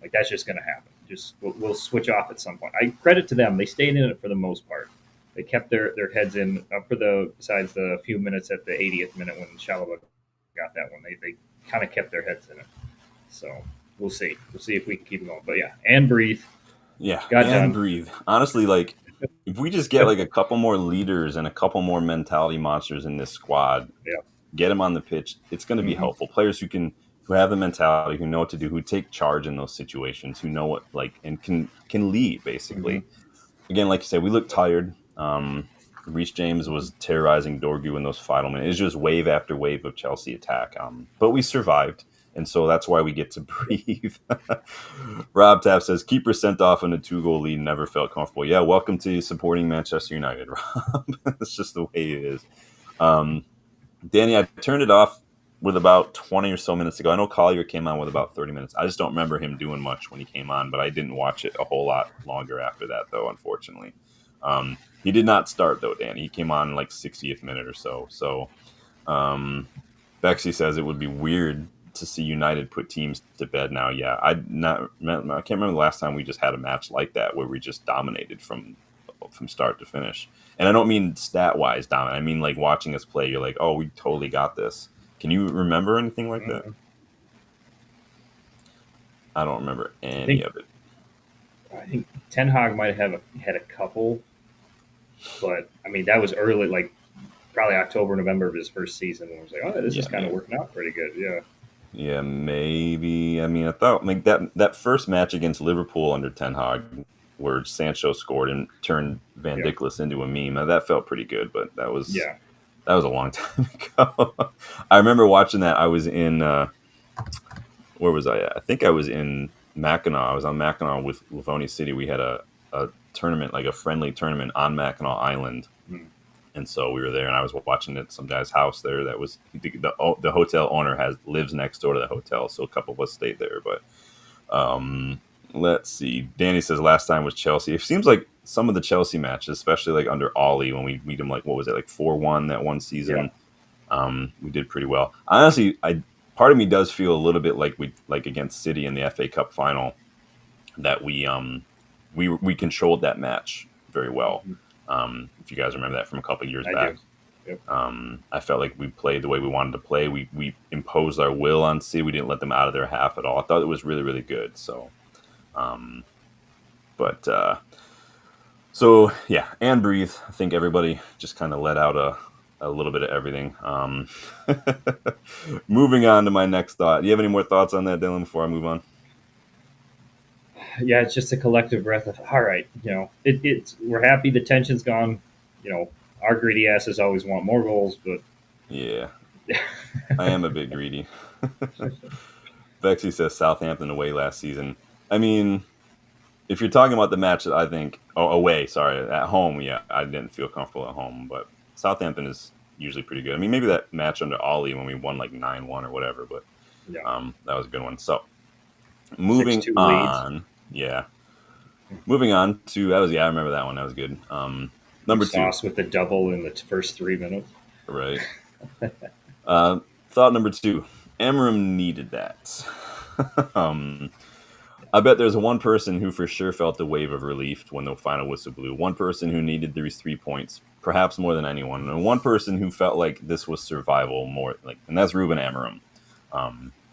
Like that's just going to happen. Just we'll switch off at some point. I credit to them; they stayed in it for the most part. They kept their heads in for the besides the few minutes at the 80th minute when Shalaba got that one. They kind of kept their heads in it. So we'll see. We'll see if we can keep it going. But yeah, and breathe. Yeah, Got and done. breathe. Honestly, like if we just get like a couple more leaders and a couple more mentality monsters in this squad, Yeah. get them on the pitch, it's going to be Hmm. helpful. Players who have the mentality, who know what to do, who take charge in those situations, who know what like and can lead Hmm. basically. Again, like you said, we looked tired. Reece James was terrorizing Dorgu in those final minutes. It was just wave after wave of Chelsea attack. But we survived, and so that's why we get to breathe. Rob Tapp says, keeper sent off in a 2-goal lead, never felt comfortable. Yeah, welcome to supporting Manchester United, Rob. It's just the way it is. Um, Danny, I turned it off with about 20 or so minutes ago. I know Collier came on with about 30 minutes. I just don't remember him doing much when he came on, but I didn't watch it a whole lot longer after that, though, unfortunately. He did not start, though, Danny. He came on like 60th minute or so. So um, Bexy says it would be weird to see United put teams to bed now. Yeah, I can't remember the last time we just had a match like that where we just dominated from start to finish. And I don't mean stat wise dominant. I mean like watching us play. You're like, oh, we totally got this. Can you remember anything like that? Hmm. I don't remember I any think of it. I think Ten Hag might have had a couple, but I mean that was early, like probably October, November of his first season. When I was like, oh, this Yeah, is kind of maybe. working out pretty good. Yeah. Yeah, maybe. I mean, I thought like that first match against Liverpool under Ten Hag, where Sancho scored and turned Van Yeah. Dijk into a meme. That felt pretty good, but Yeah. that was a long time ago. I remember watching that. I was in where was I at? I think I was in Mackinac. I was on Mackinac with Livonia City. We had a tournament, like a friendly tournament on Mackinac Island, Mm. and so we were there, and I was watching it at some guy's house there. That was the hotel owner has lives next door to the hotel, so a couple of us stayed there. But let's see. Danny says last time was Chelsea. It seems like some of the Chelsea matches, especially like under Ollie, when we meet him, like what was it, like 4-1 that one Yeah. season. We did pretty well. Honestly, I part of me does feel a little bit like we like against City in the FA Cup final that we controlled that match very well. Hmm. If you guys remember that from a couple of years I do. back, Yep. I felt like we played the way we wanted to play. We imposed our will on City. We didn't let them out of their half at all. I thought it was really really good. So, um, but so yeah, and breathe. I think everybody just kind of let out a little bit of everything. Moving on to my next thought. Do you have any more thoughts on that, Dylan? Before I move on. Yeah, it's just a collective breath of all right. It's we're happy the tension's gone. Our greedy asses always want more goals, but Yeah, I am a bit greedy. Bexy says Southampton away last season. I mean, if you're talking about the match that I think, oh, away, sorry, at home, yeah, I didn't feel comfortable at home, but Southampton is usually pretty good. I mean, maybe that match under Ollie when we won like 9-1 or whatever, but yeah, that was a good one. So six moving two leads. on, yeah, moving on to that was yeah, I remember that one. That was good. Number two, Sauce with the double in the first 3 minutes. right? Thought number two, Amorim needed that. um, I bet there's one person who for sure felt a wave of relief when the final whistle blew. One person who needed these 3 points, perhaps more than anyone, and one person who felt like this was survival more, like, and that's Ruben Amorim.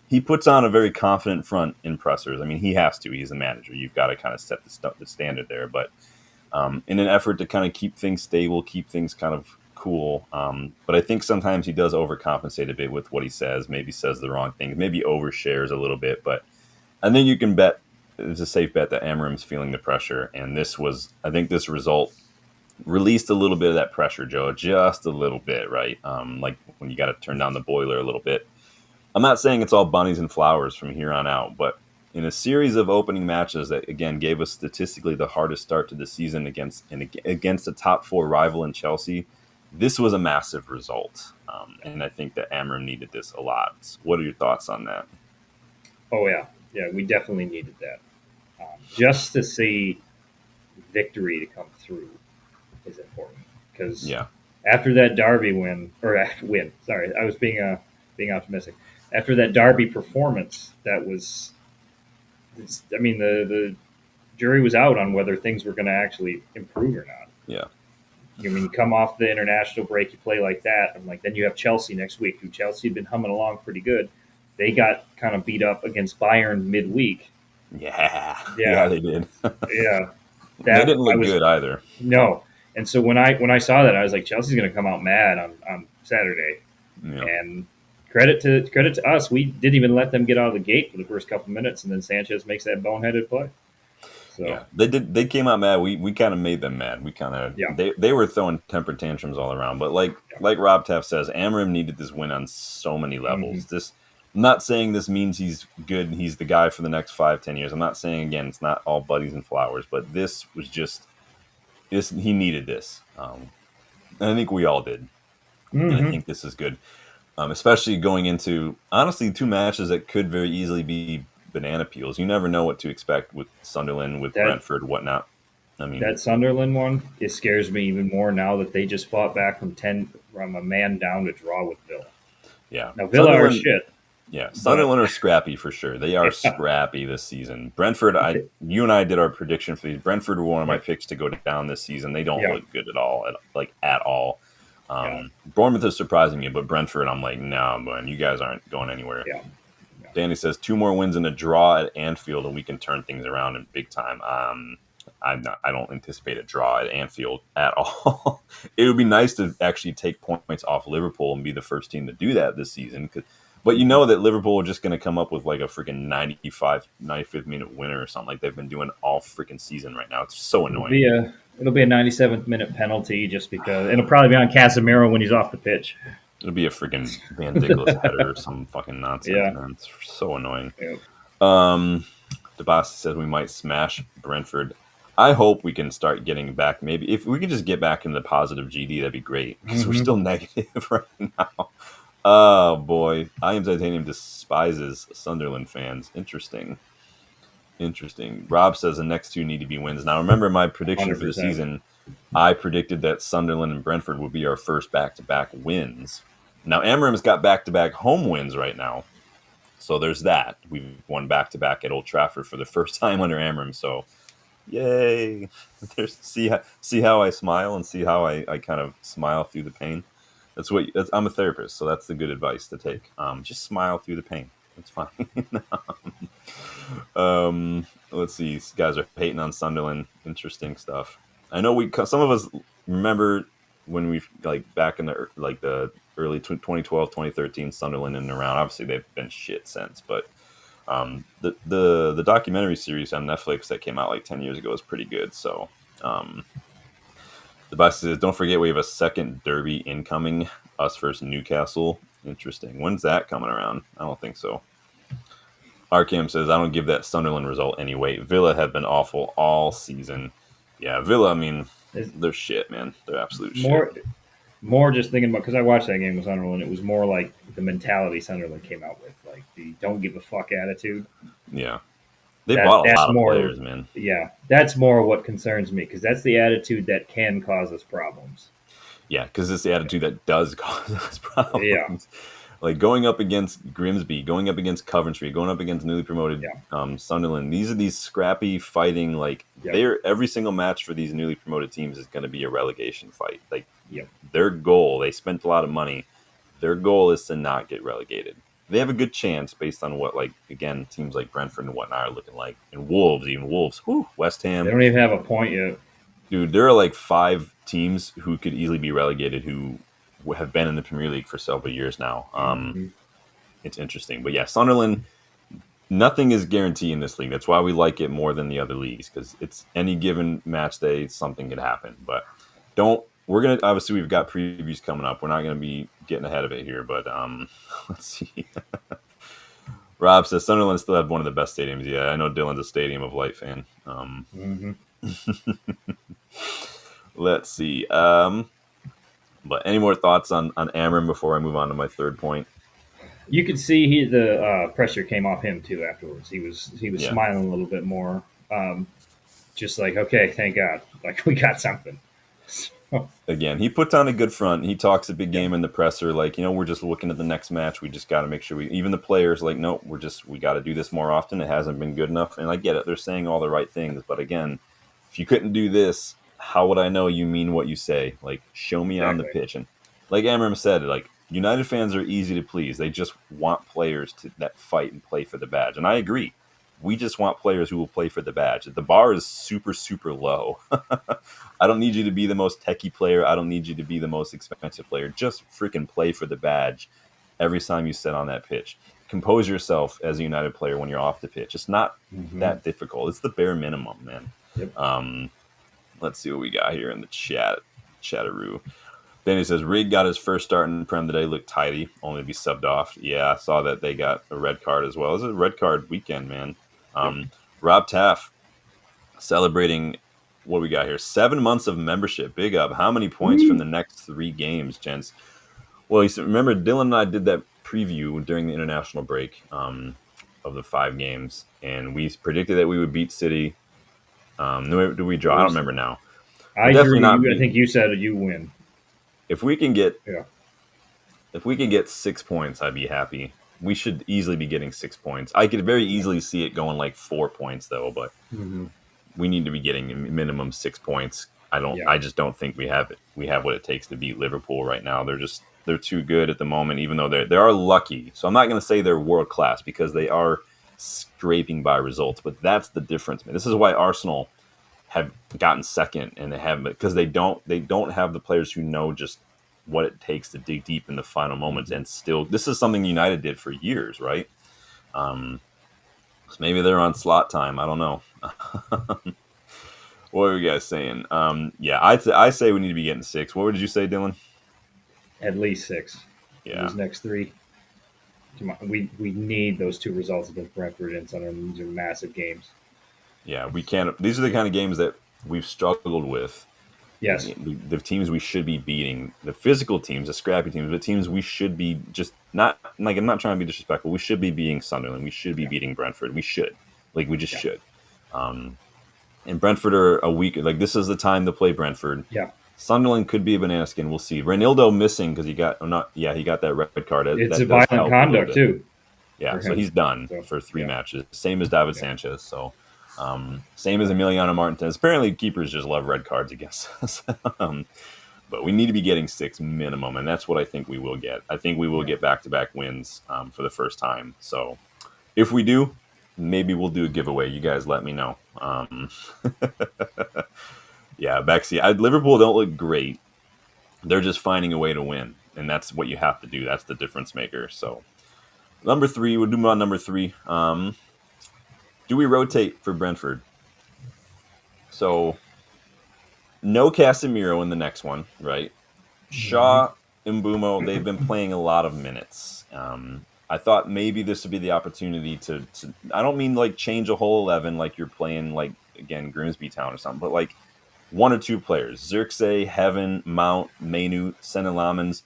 He puts on a very confident front in pressers. I mean, he has to. He's the manager. You've got to kind of set the standard there. But in an effort to kind of keep things stable, keep things kind of cool. But I think sometimes he does overcompensate a bit with what he says. Maybe says the wrong things. Maybe overshares a little bit. But I think you can bet it's a safe bet that Amarim's feeling the pressure, and I think this result released a little bit of that pressure, Joe, just a little bit, right? Like when you got to turn down the boiler a little bit. I'm not saying it's all bunnies and flowers from here on out, but in a series of opening matches that again gave us statistically the hardest start to the season against a top four rival in Chelsea, this was a massive result, and I think that Amarim needed this a lot. What are your thoughts on that? Oh yeah, yeah, we definitely needed that. Just to see victory to come through is important because Yeah, after that Derby win or win, sorry, I was being optimistic. After that Derby performance, that was, I mean, the jury was out on whether things were going to actually improve or not. yeah, I mean, you come off the international break, you play like that. I'm like, then you have Chelsea next week, who Chelsea had been humming along pretty good. They got kind of beat up against Bayern midweek. yeah, yeah. Yeah, They did. yeah. They that didn't I look was good either. no. And so when I saw that, I was like, Chelsea's going to come out mad on Saturday. Yeah. And credit to us, we didn't even let them get out of the gate for the first couple minutes, and then Sanchez makes that boneheaded play. So Yeah, they did. They came out mad. We kind of made them mad. We kind of yeah, they were throwing temper tantrums all around. But yeah. like Rob Taff says, Amorim needed this win on so many Mm-hmm. levels. This I'm not saying this means he's good and he's the guy for the next 5, 10 years. I'm not saying again it's not all buddies and flowers, but this was just this he needed this. And I think we all did, and I Mm-hmm. think this is good, especially going into honestly 2 matches that could very easily be banana peels. You never know what to expect with Sunderland, with That Brentford, whatnot. I mean, that Sunderland one, it scares me even more now that they just fought back from a man down to draw with Villa. yeah, Now Villa are Sunderland. shit, Yeah, but Sunderland are scrappy for sure. They are yeah, scrappy this season. Brentford, you and I did our prediction for these. Brentford were one of my picks to go down this season. They don't yeah, look good at all, at all. yeah, Bournemouth is surprising me, but Brentford, I'm like, no, man, you guys aren't going anywhere. yeah, yeah. Danny says 2 more wins and a draw at Anfield, and we can turn things around in big time. I don't anticipate a draw at Anfield at all. It would be nice to actually take points off Liverpool and be the first team to do that this season. But you Mm-hmm. know that Liverpool are just going to come up with like a freaking 95th minute winner or something like they've been doing all freaking season right now. It's so It'll annoying. be a it'll be a 97th minute penalty just because it'll probably be on Casemiro when he's off the pitch. It'll be a freaking Van Dickless header or some fucking nonsense, Yeah, man. It's so annoying. yeah. Um, DeBasi says we might smash Brentford. I hope we can start getting back. Maybe if we could just get back into the positive GD, that'd be great because we're Mm-hmm. still negative right now. Oh boy, I am Titanium despises Sunderland fans. Interesting, interesting. Rob says the next 2 need to be wins. Now remember my prediction for the 100%. season. I predicted that Sunderland and Brentford would be our first back-to-back wins. Now Amorim's got back-to-back home wins right now. So there's that. We've won back to back at Old Trafford for the first time under Amorim. So yay! See how I smile and see how I kind of smile through the pain. I'm a therapist, so that's the good advice to take. Just smile through the pain. It's fine. Let's see. These guys are hating on Sunderland. Interesting stuff. I know some of us remember when we like back in the early 2012, 2013 Sunderland and around. Obviously, they've been shit since, but the documentary series on Netflix that came out like 10 years ago is pretty good. So the best is don't forget we have a second derby incoming. Us versus Newcastle. Interesting. When's that coming around? I don't think so. Arkham says I don't give that Sunderland result any weight. Villa have been awful all season. Yeah, Villa. I mean, It's they're shit, man. They're absolute shit. more more just thinking about because I watched that game with Sunderland. It was more like the mentality Sunderland came out with, like the don't give a fuck attitude. Yeah, they That bought a that's lot of more, players, man. yeah, that's more what concerns me because that's the attitude that can cause us problems. Yeah, because it's the attitude that does cause us Yeah, problems. Like going up against Grimsby, going up against Coventry, going up against newly promoted yeah, Sunderland. These are these scrappy fighting. Like yep, they're every single match for these newly promoted teams is going to be a relegation fight. Like yep, their goal, they spent a lot of money. Their goal is to not get relegated. They have a good chance based on what, like again, teams like Brentford and whatnot are looking like, and Wolves, even Wolves, West they Ham. don't even have a point yet. Dude, there are like 5 teams who could easily be relegated who have been in the Premier League for several years now. Mm-hmm. It's interesting, but yeah, Sunderland. Nothing is guaranteed in this league. That's why we like it more than the other leagues because it's any given match day, something could happen. But don't. We're gonna obviously we've got previews coming up. We're not gonna be getting ahead of it here, but let's see. Rob says Sunderland still have one of the best stadiums. Yeah, I know Dylan's a Stadium of Light fan. Mm-hmm. Let's see. But any more thoughts on Amram before I move on to my third point? You could see the pressure came off him too afterwards. He was Yeah. smiling a little bit more, just like okay, thank God, like we got something. So, Again, he puts on a good front. He talks a big yeah, game in the presser, like, we're just looking at the next match. We just got to make sure even the players, like, no, we got to do this more often. It hasn't been good enough. And I get it. They're saying all the right things. But again, if you couldn't do this, how would I know you mean what you say? Like, show me on the exactly. pitch. And like Amram said, like, United fans are easy to please. They just want players that fight and play for the badge. And I agree. We just want players who will play for the badge. The bar is super, super low. I don't need you to be the most techie player. I don't need you to be the most expensive player. Just freaking play for the badge every time you sit on that pitch. Compose yourself as a United player when you're off the pitch. It's not Mm-hmm. that difficult. It's the bare minimum, man. Yep. Let's see what we got here in the chat. Chatteroo. Danny says, Rig got his first start in Prem today. Looked tidy, only to be subbed off. Yeah, I saw that they got a red card as well. It's a red card weekend, man. Yep. Rob Taff celebrating what we got here. 7 months of membership. Big up. How many points from the next 3 games, gents? Well, you remember Dylan and I did that preview during the international break of the 5 games, and we predicted that we would beat City. Do we draw? I don't remember now. I definitely drew not you. I beat. think you said you win. If we can get Yeah. If we can get 6 points, I'd be happy. We should easily be getting 6 points. I could very easily see it going like 4 points though, but Mm-hmm. we need to be getting minimum 6 points. Yeah. I just don't think we have it. We have what it takes to beat Liverpool right now. They're too good at the moment, even though they are lucky. So I'm not going to say they're world class because they are scraping by results, but that's the difference, man. This is why Arsenal have gotten second, and they haven't, because they don't have the players who know just what it takes to dig deep in the final moments. And still, this is something United did for years, right? So maybe they're on slot time. I don't know. What are you guys saying? Yeah, I say we need to be getting 6. What did you say, Dylan? At least 6. Yeah, These next 3. Come on. We need those 2 results against Brentford and Sunderland. These are massive games. yeah, we can't. These are the kind of games that we've struggled with. Yes. The teams we should be beating, the physical teams, the scrappy teams, but teams we should be just not like. I'm not trying to be disrespectful. We should be beating Sunderland. We should be Yeah. beating Brentford. We should, we just Yeah. should. And Brentford are a week. Like this is the time to play Brentford. Yeah. Sunderland could be a banana skin. We'll see. Renildo missing because he got he got that red card. It's That a does violent help conduct too. Yeah, For so him. he's done So, for 3 yeah. matches. Same as David Sanchez. So same as Emiliano Martinez. Apparently, keepers just love red cards against us. But we need to be getting 6 minimum, and that's what I think we will get. I think we will get back-to-back wins for the first time. So if we do, maybe we'll do a giveaway. You guys let me know. Yeah, Bexy. Liverpool don't look great. They're just finding a way to win, and that's what you have to do. That's the difference maker. So number 3, we'll do on number 3. Do we rotate for Brentford? So no Casemiro in the next one, right? Shaw and Mbumo, they've been playing a lot of minutes. I thought maybe this would be the opportunity to I don't mean like change a whole 11 like you're playing like, again, Grimsby Town or something, but like 1 or 2 players. Xerxes, Heaven, Mount, Mainu, Senelamans.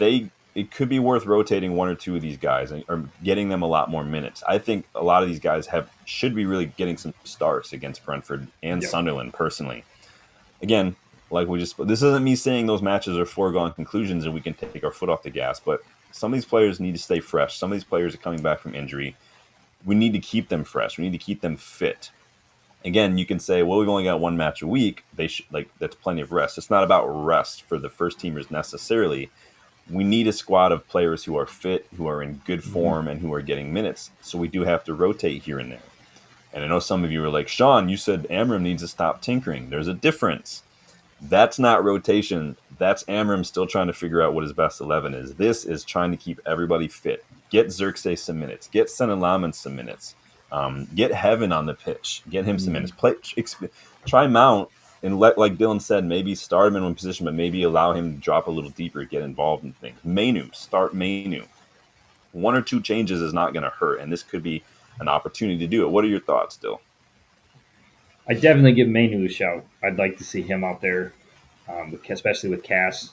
It could be worth rotating 1 or 2 of these guys or getting them a lot more minutes. I think a lot of these guys should be really getting some starts against Brentford and Sunderland personally. Again, this isn't me saying those matches are foregone conclusions and we can take our foot off the gas, but some of these players need to stay fresh. Some of these players are coming back from injury. We need to keep them fresh. We need to keep them fit. Again, you can say, well, we've only got 1 match a week. That's plenty of rest. It's not about rest for the first teamers necessarily. We need a squad of players who are fit, who are in good form, and who are getting minutes. So we do have to rotate here and there. And I know some of you are like, Sean, you said Amorim needs to stop tinkering. There's a difference. That's not rotation. That's Amorim still trying to figure out what his best 11 is. This is trying to keep everybody fit. Get Xerxes some minutes. Get Senelaman some minutes. Get Heaven on the pitch. Get him some minutes. Try Mount and like Dylan said, maybe start him in one position, but maybe allow him to drop a little deeper, get involved in things. Start Mainu. 1 or 2 changes is not going to hurt, and this could be an opportunity to do it. What are your thoughts, Dill? I definitely give Mainu a shout. I'd like to see him out there, especially with Cass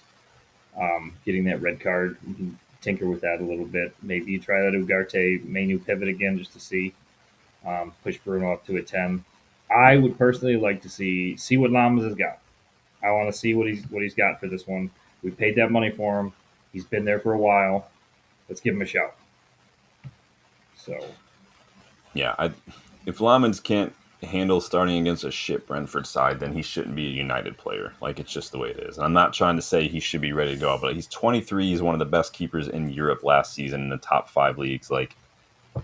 getting that red card. You can tinker with that a little bit. Maybe you try that Ugarte Mainu pivot again just to see. Push Bruno up to a 10. I would personally like to see what Lamas has got. I want to see what he's got for this one. We paid that money for him. He's been there for a while. Let's give him a shout. So, yeah, if Lamans can't handle starting against a shit Brentford side, then he shouldn't be a United player. Like, it's just the way it is. And I'm not trying to say he should be ready to go, but he's 23. He's one of the best keepers in Europe last season in the top 5 leagues. Like,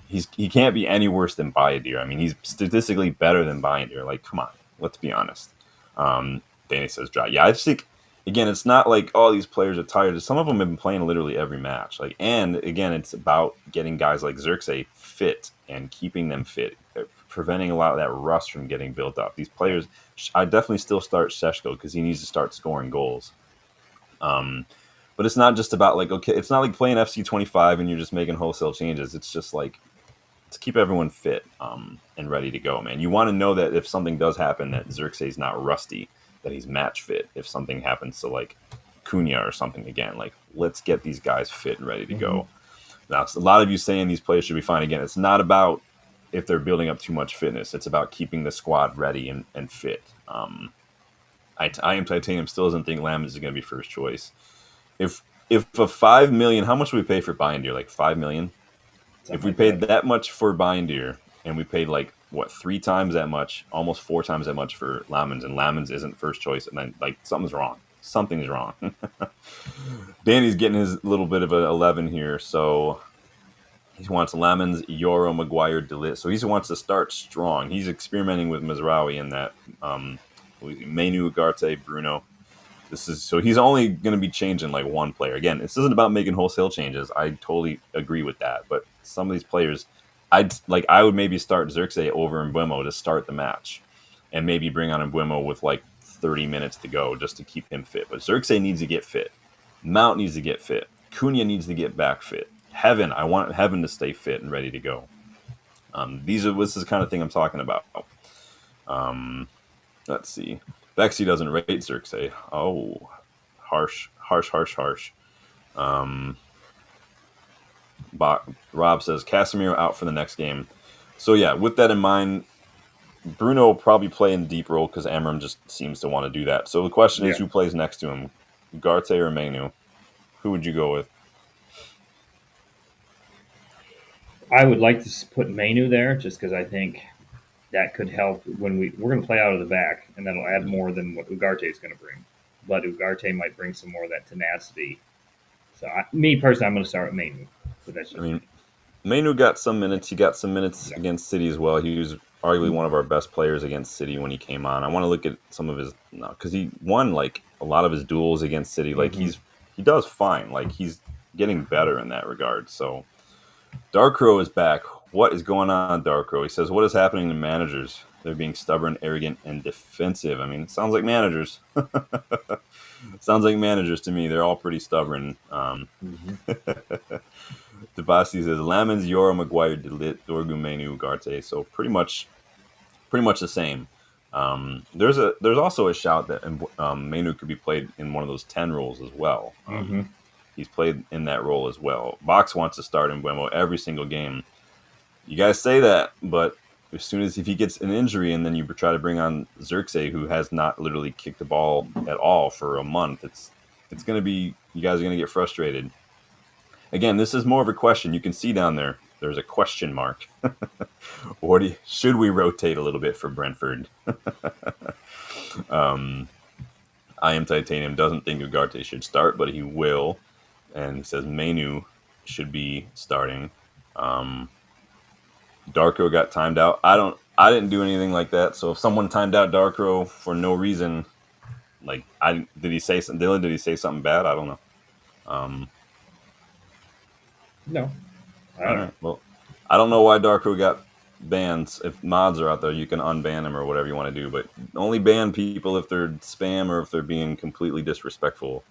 he can't be any worse than Bayadir. I mean, he's statistically better than Bayadir. Like, come on, let's be honest. Danny says dry. Yeah, I just think again, it's not like all these players are tired. Some of them have been playing literally every match. Like, and again, it's about getting guys like Xerxes fit and keeping them fit, preventing a lot of that rust from getting built up. These players, I definitely still start Seshko because he needs to start scoring goals. But it's not just about like, okay, it's not like playing FC 25 and you're just making wholesale changes. It's just like to keep everyone fit and ready to go, man. You want to know that if something does happen, that Xerxes not rusty, that he's match fit. If something happens to like Cunha or something again, like let's get these guys fit and ready to Mm-hmm. go. Now, a lot of you saying these players should be fine. Again, it's not about if they're building up too much fitness. It's about keeping the squad ready and fit. I am Titanium still doesn't think Lamens is going to be first choice. If a 5 million, how much would we pay for Bindier? Like 5 million. If Something we like paid that. that much for Bindier and we paid like what 3 times that much, almost 4 times that much for Lamens, and Lamens isn't first choice, and then like something's wrong. Something's wrong. Danny's getting his little bit of an 11 here, so he wants Lamens, Yoro, Maguire, Delit. So he wants to start strong. He's experimenting with Mazraoui in that Menu, Ugarte, Bruno. This is so he's only going to be changing like one player. Again, this isn't about making wholesale changes. I totally agree with that. But some of these players, I would maybe start Xerxes over Mbuemo to start the match, and maybe bring on Mbuemo with like 30 minutes to go just to keep him fit. But Xerxes needs to get fit. Mount needs to get fit. Cunha needs to get back fit. Heaven, I want Heaven to stay fit and ready to go. This is the kind of thing I'm talking about. Um, let's see. Bexy doesn't rate Xerxes. Oh, harsh, harsh, harsh, harsh. Um, Rob says Casemiro out for the next game. So yeah, with that in mind, Bruno will probably play in deep role because Amorim just seems to want to do that. So the question is, Yeah. who plays next to him, Garte or Menu? Who would you go with? I would like to put Manu there just because I think that could help when we're going to play out of the back, and that'll add more than what Ugarte is going to bring. But Ugarte might bring some more of that tenacity. So, me personally, I'm going to start with Manu. But that's I just mean, me. Menu got some minutes. He got some minutes Yeah. against City as well. He was arguably one of our best players against City when he came on. I want to look at some of his because he won like a lot of his duels against City. Like Mm-hmm. he does fine. Like he's getting better in that regard. So Darkrow is back. What is going on, Darkrow? He says, "What is happening to managers? They're being stubborn, arrogant, and defensive." I mean, it sounds like managers. Sounds like managers to me. They're all pretty stubborn. Mm-hmm. Tabasi says Lamens, Yoro, Maguire, Delit, Dorgu, Menu, Ugarte. So pretty much the same. There's also a shout that Menu could be played in one of those 10 roles as well. Mm-hmm. He's played in that role as well. Box wants to start in Buemo every single game. You guys say that, but as soon as if he gets an injury and then you try to bring on Xerxes, who has not literally kicked the ball at all for a month, it's going to be you guys are going to get frustrated. Again, this is more of a question. You can see down there. There's a question mark. Or should we rotate a little bit for Brentford? um, I am Titanium doesn't think Ugarte should start, but he will, and he says Menu should be starting. Um, Darko got timed out. I didn't do anything like that. So if someone timed out Darko for no reason, like I did he say something? Dylan, did he say something bad? I don't know. Um, No, I all don't know. right. Well, I don't know why Darko got banned. If mods are out there, you can unban them or whatever you want to do. But only ban people if they're spam or if they're being completely disrespectful.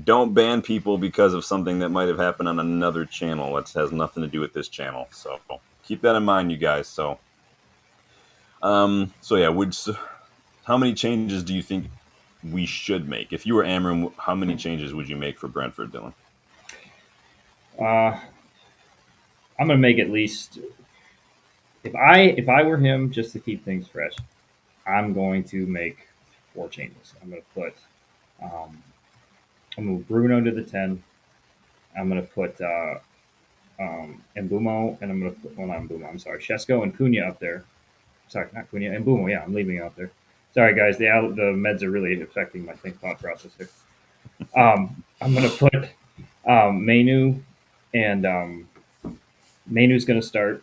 Don't ban people because of something that might have happened on another channel. That has nothing to do with this channel. So keep that in mind, you guys. So yeah, how many changes do you think we should make? If you were Amram, how many changes would you make for Brentford, Dylan? Uh, I'm going to make at least if I were him, just to keep things fresh, I'm going to make 4 changes. Um, I'm going to move Bruno to the 10. I'm going to put Mbumo, and I'm going to put, well, not Mbumo, I'm sorry, Shesko and Cunha up there. Sorry, not Cunha, Mbumo, yeah, I'm leaving out there. Sorry, guys, the meds are really affecting my thought process here. I'm going to put Menu and Mainu's going to start.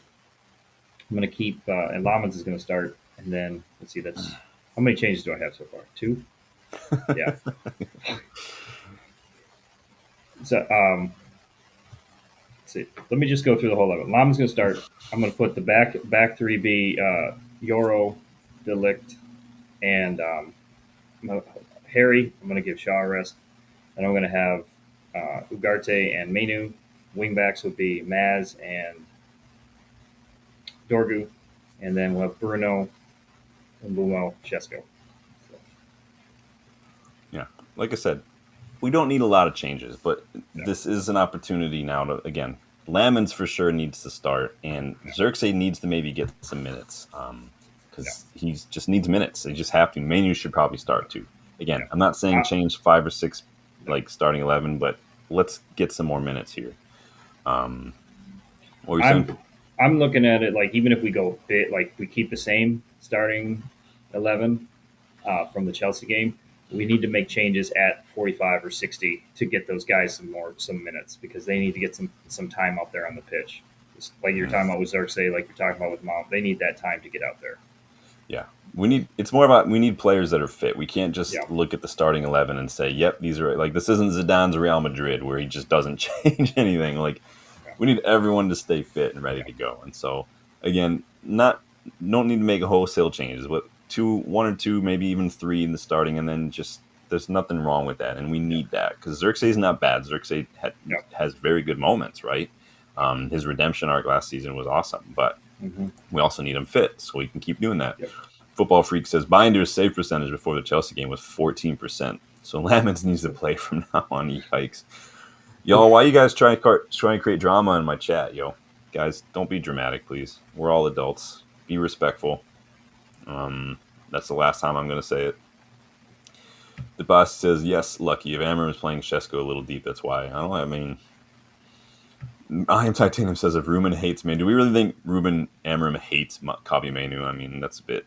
I'm going to keep, and Lamans is going to start. And then, let's see, that's how many changes do I have so far? Two? Yeah. So, let's see. Let me just go through the whole of it. Laman's going to start. I'm going to put the back three be Yoro, Delict, and Harry. I'm going to give Shaw a rest. And I'm going to have Ugarte and Menu. Wingbacks would be Maz and Dorgu. And then we'll have Bruno, Mbumo, Chesko. So, Yeah, like I said, we don't need a lot of changes, but yeah, this is an opportunity now to, again, Lamens for sure needs to start, and Xerxes needs to maybe get some minutes yeah, because he just needs minutes. They just have to. Manu should probably start too. Again, yeah. I'm not saying Uh, change 5 or 6 no. like starting 11, but let's get some more minutes here. Um, what were you saying? I'm I'm looking at it like even if we go bit like we keep the same starting 11 from the Chelsea game, we need to make changes at 45 or 60 to get those guys some minutes because they need to get some time out there on the pitch. Just like you're Yeah. talking about with Xerxes, like you're talking about with Mount, they need that time to get out there. Yeah. It's more about we need players that are fit. We can't Yeah, just look at the starting 11 and say, "Yep, these are like this isn't Zidane's Real Madrid where he just doesn't change anything." Like yeah, we need everyone to stay fit and ready yeah, to go. And so again, not don't need to make a wholesale changes, but one or two, maybe even three in the starting, and then just there's nothing wrong with that, and we yeah, need that because Xerxes is not bad. Xerxes yeah. has very good moments, right? His redemption arc last season was awesome, but Mm-hmm. we also need him fit so we can keep doing that. Yep. Football Freak says Binder's save percentage before the Chelsea game was 14%. So Lamens needs to play from now on. Yikes. Y'all, why you guys trying to create drama in my chat, yo? Guys, don't be dramatic, please. We're all adults. Be respectful. That's the last time I'm going to say it. The boss says, yes, Lucky. If Amorim is playing Shesko a little deep, that's why. I mean, I am Titanium says, if Ruben hates Manu, do we really think Ruben Amorim hates Kabi Manu? I mean, that's a bit.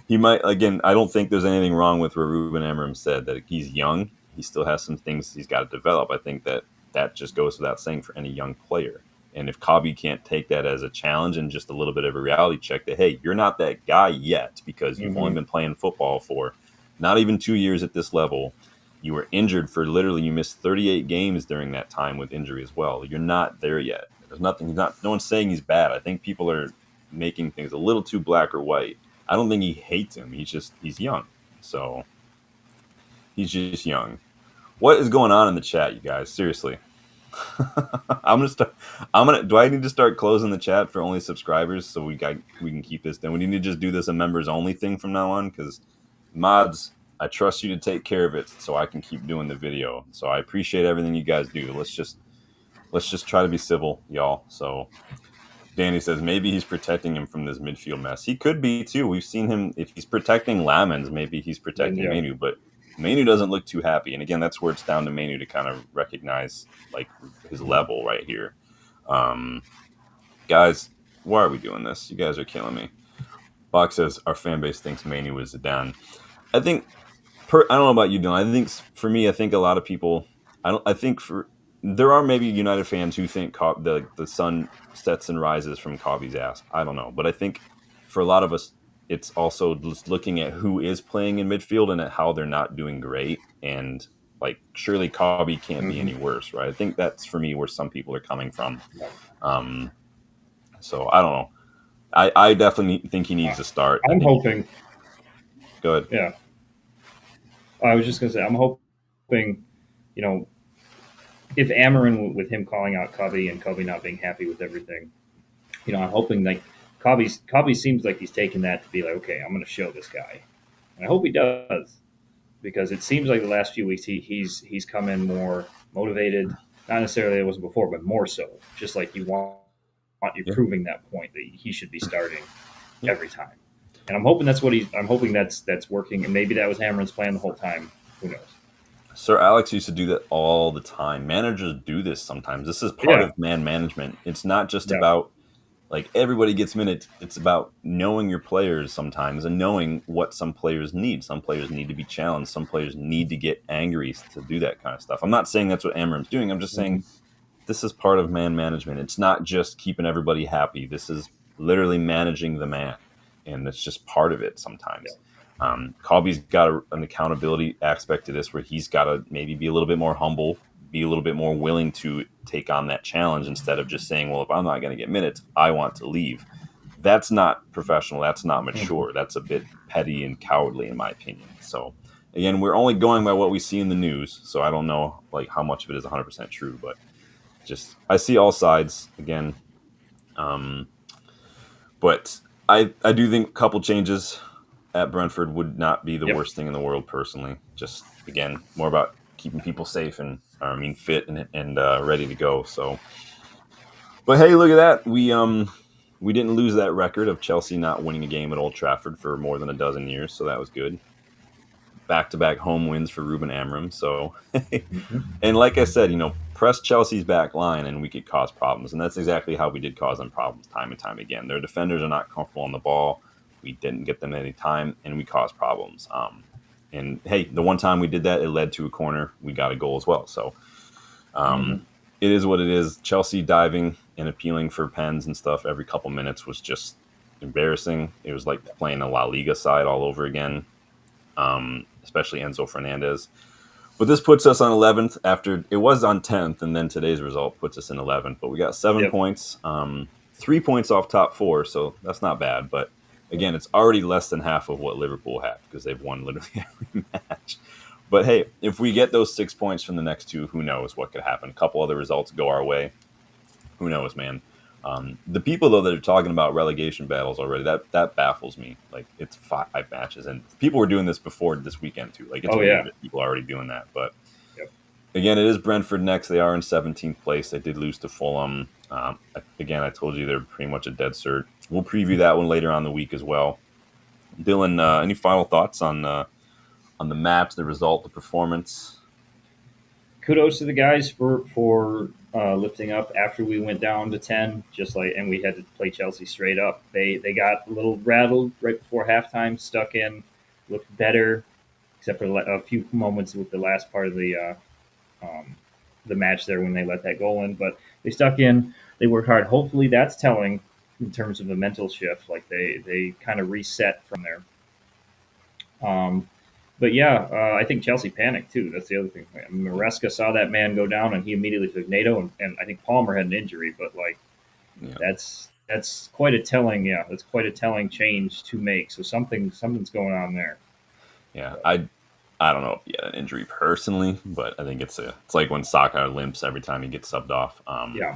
He might, again, I don't think there's anything wrong with what Ruben Amorim said, that he's young. He still has some things he's got to develop. I think that just goes without saying for any young player. And if Kabi can't take that as a challenge and just a little bit of a reality check that, hey, you're not that guy yet because you've only Mm-hmm. been playing football for not even 2 years at this level. You were injured for literally, you missed 38 games during that time with injury as well. You're not there yet. There's nothing, no one's saying he's bad. I think people are making things a little too black or white. I don't think he hates him. He's young. So he's just young. What is going on in the chat, you guys? Seriously. I'm gonna start. Do I need to start closing the chat for only subscribers so we can keep this? Then we need to just do this a members only thing from now on because mods, I trust you to take care of it so I can keep doing the video. So I appreciate everything you guys do. Let's just try to be civil, y'all. So Danny says maybe he's protecting him from this midfield mess. He could be too. We've seen him. If he's protecting Lamens, maybe he's Then protecting yeah, Manu. But Manu doesn't look too happy. And again, that's where it's down to Manu to kind of recognize like his level right here. Um, guys, why are we doing this? You guys are killing me. Bach says our fan base thinks Manu is Zidane. I think I don't know about you, Dylan. I think for me, I think a lot of people. I don't. I think for there are maybe United fans who think the sun sets and rises from Kobe's ass. I don't know, but I think for a lot of us, it's also just looking at who is playing in midfield and at how they're not doing great. And like, surely Kobe can't be mm-hmm. any worse, right? I think that's for me where some people are coming from. Yeah. Um, so I don't know. I definitely think he needs to start. I I'm think. hoping. Good. Yeah, I was just gonna say I'm hoping. You know, if Amarin with him calling out Covey and Covey not being happy with everything, I'm hoping like Covey seems like he's taking that to be like, okay, I'm going to show this guy, and I hope he does because it seems like the last few weeks he's come in more motivated. Not necessarily it wasn't before, but more so. Just like you Yeah. proving that point that he should be starting Yeah. every time, and I'm hoping that's what I'm hoping that's working, and maybe that was Amarin's plan the whole time. Who knows? Sir Alex used to do that all the time. Managers do this sometimes. This is part Yeah, of man management. It's not just yeah, about like everybody gets minutes. It's about knowing your players sometimes and knowing what some players need. Some players need to be challenged. Some players need to get angry to do that kind of stuff. I'm not saying that's what Amarim's doing. I'm just mm-hmm. saying this is part of man management. It's not just keeping everybody happy. This is literally managing the man, and it's just part of it Yeah. sometimes. Colby's got an accountability aspect to this where he's got to maybe be a little bit more humble, be a little bit more willing to take on that challenge instead of just saying, well, if I'm not going to get minutes, I want to leave. That's not professional. That's not Mhm. mature. That's a bit petty and cowardly, in my opinion. So, again, we're only going by what we see in the news. So I don't know like how much of it is 100% true, but just I see all sides again. Um, but I do think a couple changes at Brentford would not be the Yep. worst thing in the world personally. Just again, more about keeping people safe and fit and ready to go. So, but hey, look at that. We didn't lose that record of Chelsea not winning a game at Old Trafford for more than a dozen years, so that was good. Back-to-back home wins for Ruben Amorim. So, Mhm. and like I said, press Chelsea's back line and we could cause problems, and that's exactly how we did cause them problems time and time again. Their defenders are not comfortable on the ball. We didn't get them any time, and we caused problems. And hey, the one time we did that, it led to a corner. We got a goal as well. So Mhm. um, it is what it is. Chelsea diving and appealing for pens and stuff every couple minutes was just embarrassing. It was like playing a La Liga side all over again, especially Enzo Fernandez. But this puts us on 11th after it was on 10th, and then today's result puts us in 11th. But we got 7 points, 3 points off top four, so that's not bad. But Yep. again, it's already less than half of what Liverpool have because they've won literally every match. But hey, if we get those 6 points from the next two, who knows what could happen? A couple other results go our way. Who knows, man? The people though that are talking about relegation battles already, that baffles me. Like it's 5 matches, and people were doing this before this weekend too. Like it's Oh weird yeah. that people are already doing that. But Yep. again, it is Brentford next. They are in 17th place. They did lose to Fulham. Again, I told you they're pretty much a dead cert. We'll preview that one later on the week as well. Dylan, any final thoughts on the match, the result, the performance? Kudos to the guys for lifting up after we went down to 10, just like, and we had to play Chelsea straight up. They got a little rattled right before halftime, stuck in, looked better, except for a few moments with the last part of the match there when they let that goal in. But they stuck in. They worked hard. Hopefully, that's telling in terms of the mental shift. Like they kind of reset from there. Um, but yeah, I think Chelsea panicked too. That's the other thing. Maresca saw that man go down, and he immediately took NATO, and I think Palmer had an injury. But like Yeah, that's quite a telling. Yeah, that's quite a telling change to make. So something's going on there. yeah. I don't know if he had an injury personally, but I think it's like when Saka limps every time he gets subbed off. Yeah.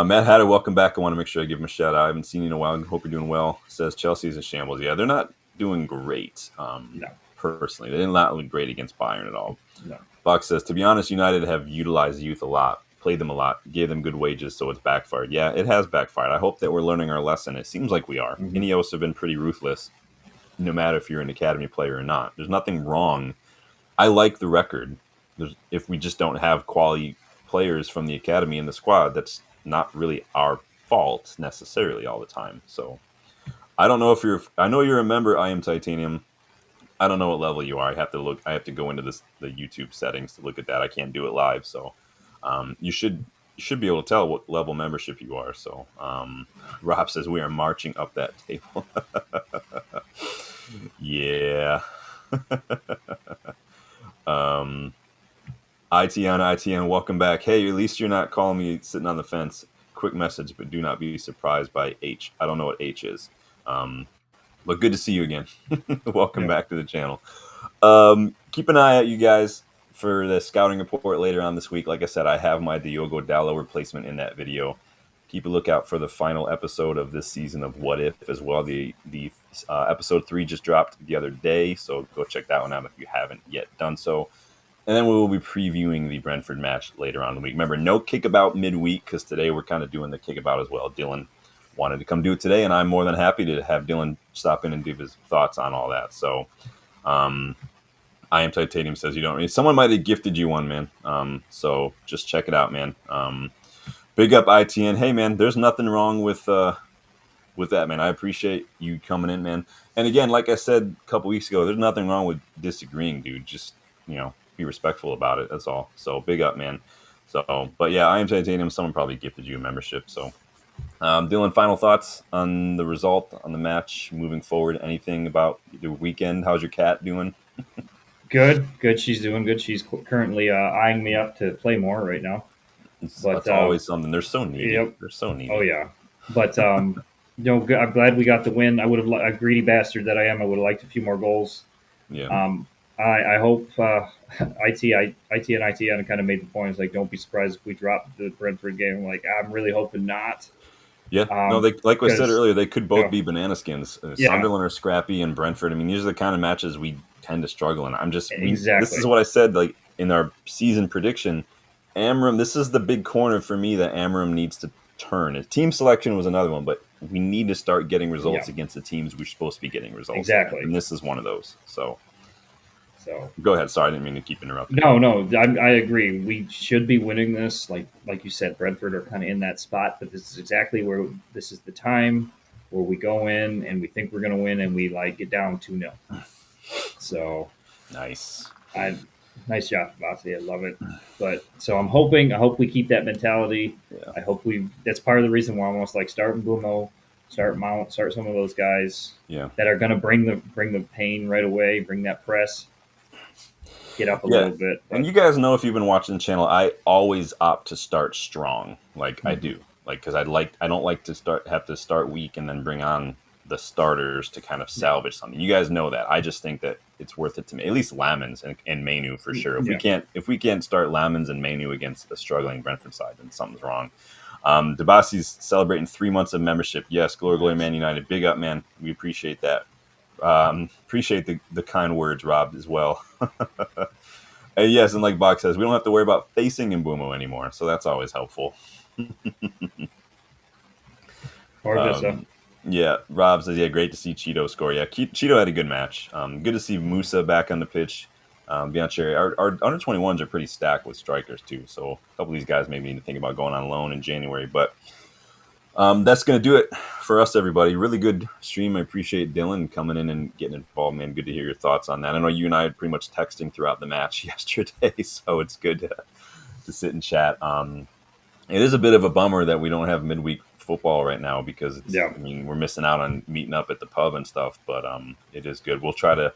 Matt Hatter, welcome back. I want to make sure I give him a shout out. I haven't seen you in a while. Hope you're doing well. Says Chelsea's in shambles. Yeah, they're not doing great. No. Personally, they did not look great against Bayern at all. No. Buck says, to be honest, United have utilized youth a lot, played them a lot, gave them good wages, so it's backfired. Yeah, it has backfired. I hope that we're learning our lesson. It seems like we are. Hmm. Ineos have been pretty ruthless, no matter if you're an academy player or not. There's nothing wrong. I like the record. If we just don't have quality players from the academy in the squad, that's not really our fault necessarily all the time. So I don't know if you're. I know you're a member. I am Titanium. I don't know what level you are. I have to look. I have to go into the YouTube settings to look at that. I can't do it live, so you should be able to tell what level membership you are. So Rob says we are marching up that table. Yeah. um, ITN, welcome back. Hey, at least you're not calling me sitting on the fence. Quick message, but do not be surprised by H. I don't know what H is. Um, but good to see you again. Welcome Yep. back to the channel. Keep an eye out, you guys, for the scouting report later on this week. Like I said, I have my Diogo Dallo replacement in that video. Keep a lookout for the final episode of this season of What If as well. The episode 3 just dropped the other day, so go check that one out if you haven't yet done so. And then we will be previewing the Brentford match later on in the week. Remember, no kickabout midweek because today we're kind of doing the kickabout as well. Dylan wanted to come do it today, and I'm more than happy to have Dylan stop in and give his thoughts on all that. So, um, I am Titanium says you don't. Someone might have gifted you one, man. So just check it out, man. Big up ITN. Hey, man, there's nothing wrong with that, man. I appreciate you coming in, man. And again, like I said a couple weeks ago, there's nothing wrong with disagreeing, dude. Just be respectful about it. That's all. So big up, man. So, but yeah, I am Titanium. Someone probably gifted you a membership. So, Dylan, final thoughts on the result, on the match, moving forward. Anything about the weekend? How's your cat doing? Good, good. She's doing good. She's currently eyeing me up to play more right now. But It's always something. They're so needy. yep. They're so Oh needy. yeah. But I'm glad we got the win. I would have a greedy bastard that I am. I would have liked a few more goals. Yeah. Um, I hope IT and ITN kind of made the point. It's like, don't be surprised if we drop the Brentford game. Like, I'm really hoping not. Yeah, no, they like I said Because earlier, they could you both know, be banana skins. yeah, Sunderland or Scrappy and Brentford. I mean, these are the kind of matches we tend to struggle in. This is exactly. what I said like in our season prediction. Amram, this is the big corner for me that Amram needs to turn. Team selection was another one, but we need to start getting Yeah, results against the teams we're supposed to be getting results against, exactly. and this is one of those. So So go ahead. Sorry, I didn't mean to keep interrupting. no, no, I agree. We should be winning this. Like you said, Brentford are kind of in that spot, but this is exactly where this is the time where we go in and we think we're going to win and we like get down 2-0. So Nice. I nice job, Bossy. I love it. But so I hope we keep that mentality. Yeah. I hope that's part of the reason why I'm almost like starting Bumo, start Mount, start some of those guys Yeah. that are going to bring the pain right away, bring that press, get up a Yeah. little bit. And But you guys know if you've been watching the channel, I always opt to start strong. Like I mhm, do. Like cuz I don't like to start weak and then bring on the starters to kind of yeah, salvage something. You guys know that. I just think that it's worth it to me. At least Lamens and Mainu for sure. yeah, If we can't start Lamens and Mainu against a struggling Brentford side, then something's wrong. Debasi's celebrating 3 months of membership. Yes, glory, glory, nice. Man United. Big up, man. We appreciate that. Appreciate the kind words, Rob, as well. And yes, and like Bach says, we don't have to worry about facing Mbumo anymore, so that's always helpful. Or Vista. Um, yeah, Rob says, yeah, great to see Cheeto score. Yeah, Cheeto had a good match. Good to see Musa back on the pitch. Biancheri, our under 21s are pretty stacked with strikers too, so a couple of these guys maybe need to think about going on loan in January. But that's going to do it for us, everybody. Really good stream. I appreciate Dylan coming in and getting involved, man. Good to hear your thoughts on that. I know you and I had pretty much texting throughout the match yesterday, so it's good to sit and chat. It is a bit of a bummer that we don't have midweek football right now because Yeah, I mean, we're missing out on meeting up at the pub and stuff, but it is good. We'll try to.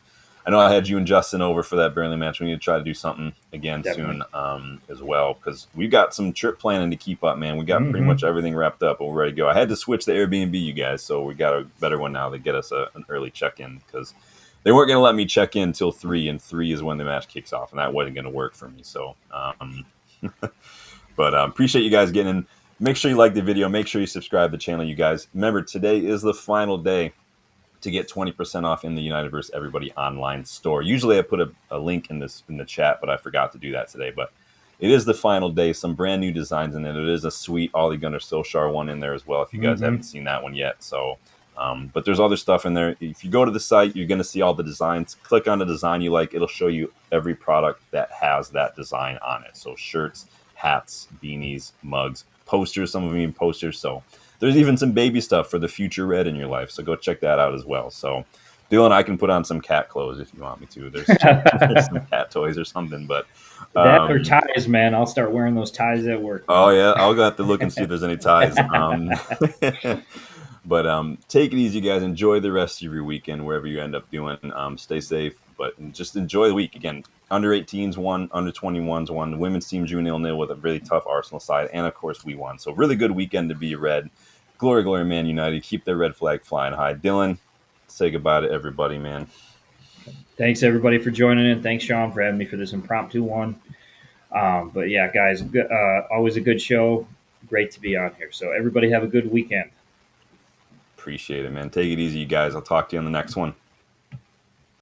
I know I had you and Justin over for that Burnley match. We need to try to do something again definitely. soon as well because we've got some trip planning to keep up, man. We got pretty Hmm. much everything wrapped up and we're ready to go. I had to switch the Airbnb, you guys, so we got a better one now to get us an early check-in because they weren't going to let me check in until 3, and 3 is when the match kicks off, and that wasn't going to work for me. So but appreciate you guys getting in. Make sure you like the video. Make sure you subscribe to the channel, you guys. Remember, today is the final day to get 20% off in the Universe Everybody online store. Usually I put a link in the chat, but I forgot to do that today. But it is the final day. Some brand new designs in it. It is a sweet Ollie Gunnar Solskjaer one in there as well if you guys Hmm. haven't seen that one yet. So but there's other stuff in there. If you go to the site, you're going to see all the designs. Click on the design you like. It'll show you every product that has that design on it. So shirts, hats, beanies, mugs, posters. Some of them even posters. So there's even some baby stuff for the future red in your life. So go check that out as well. So Dylan, I can put on some cat clothes if you want me to. There's some cat toys or something. But That or um, ties, man. I'll start wearing those ties at work, oh man. yeah, I'll go have to look and see if there's any ties. But take it easy, guys. Enjoy the rest of your weekend, wherever you end up doing. Stay safe, but just enjoy the week. Again, under 18s won, under 21s won. The women's team drew 0-0 with a really tough Arsenal side, and of course we won. So really good weekend to be red. Glory, glory, Man United. Keep their red flag flying high. Dylan, say goodbye to everybody, man. Thanks everybody for joining in. Thanks Sean for having me for this impromptu one. But yeah, guys, always a good show. Great to be on here. So everybody have a good weekend. Appreciate it, man. Take it easy, you guys. I'll talk to you on the next one.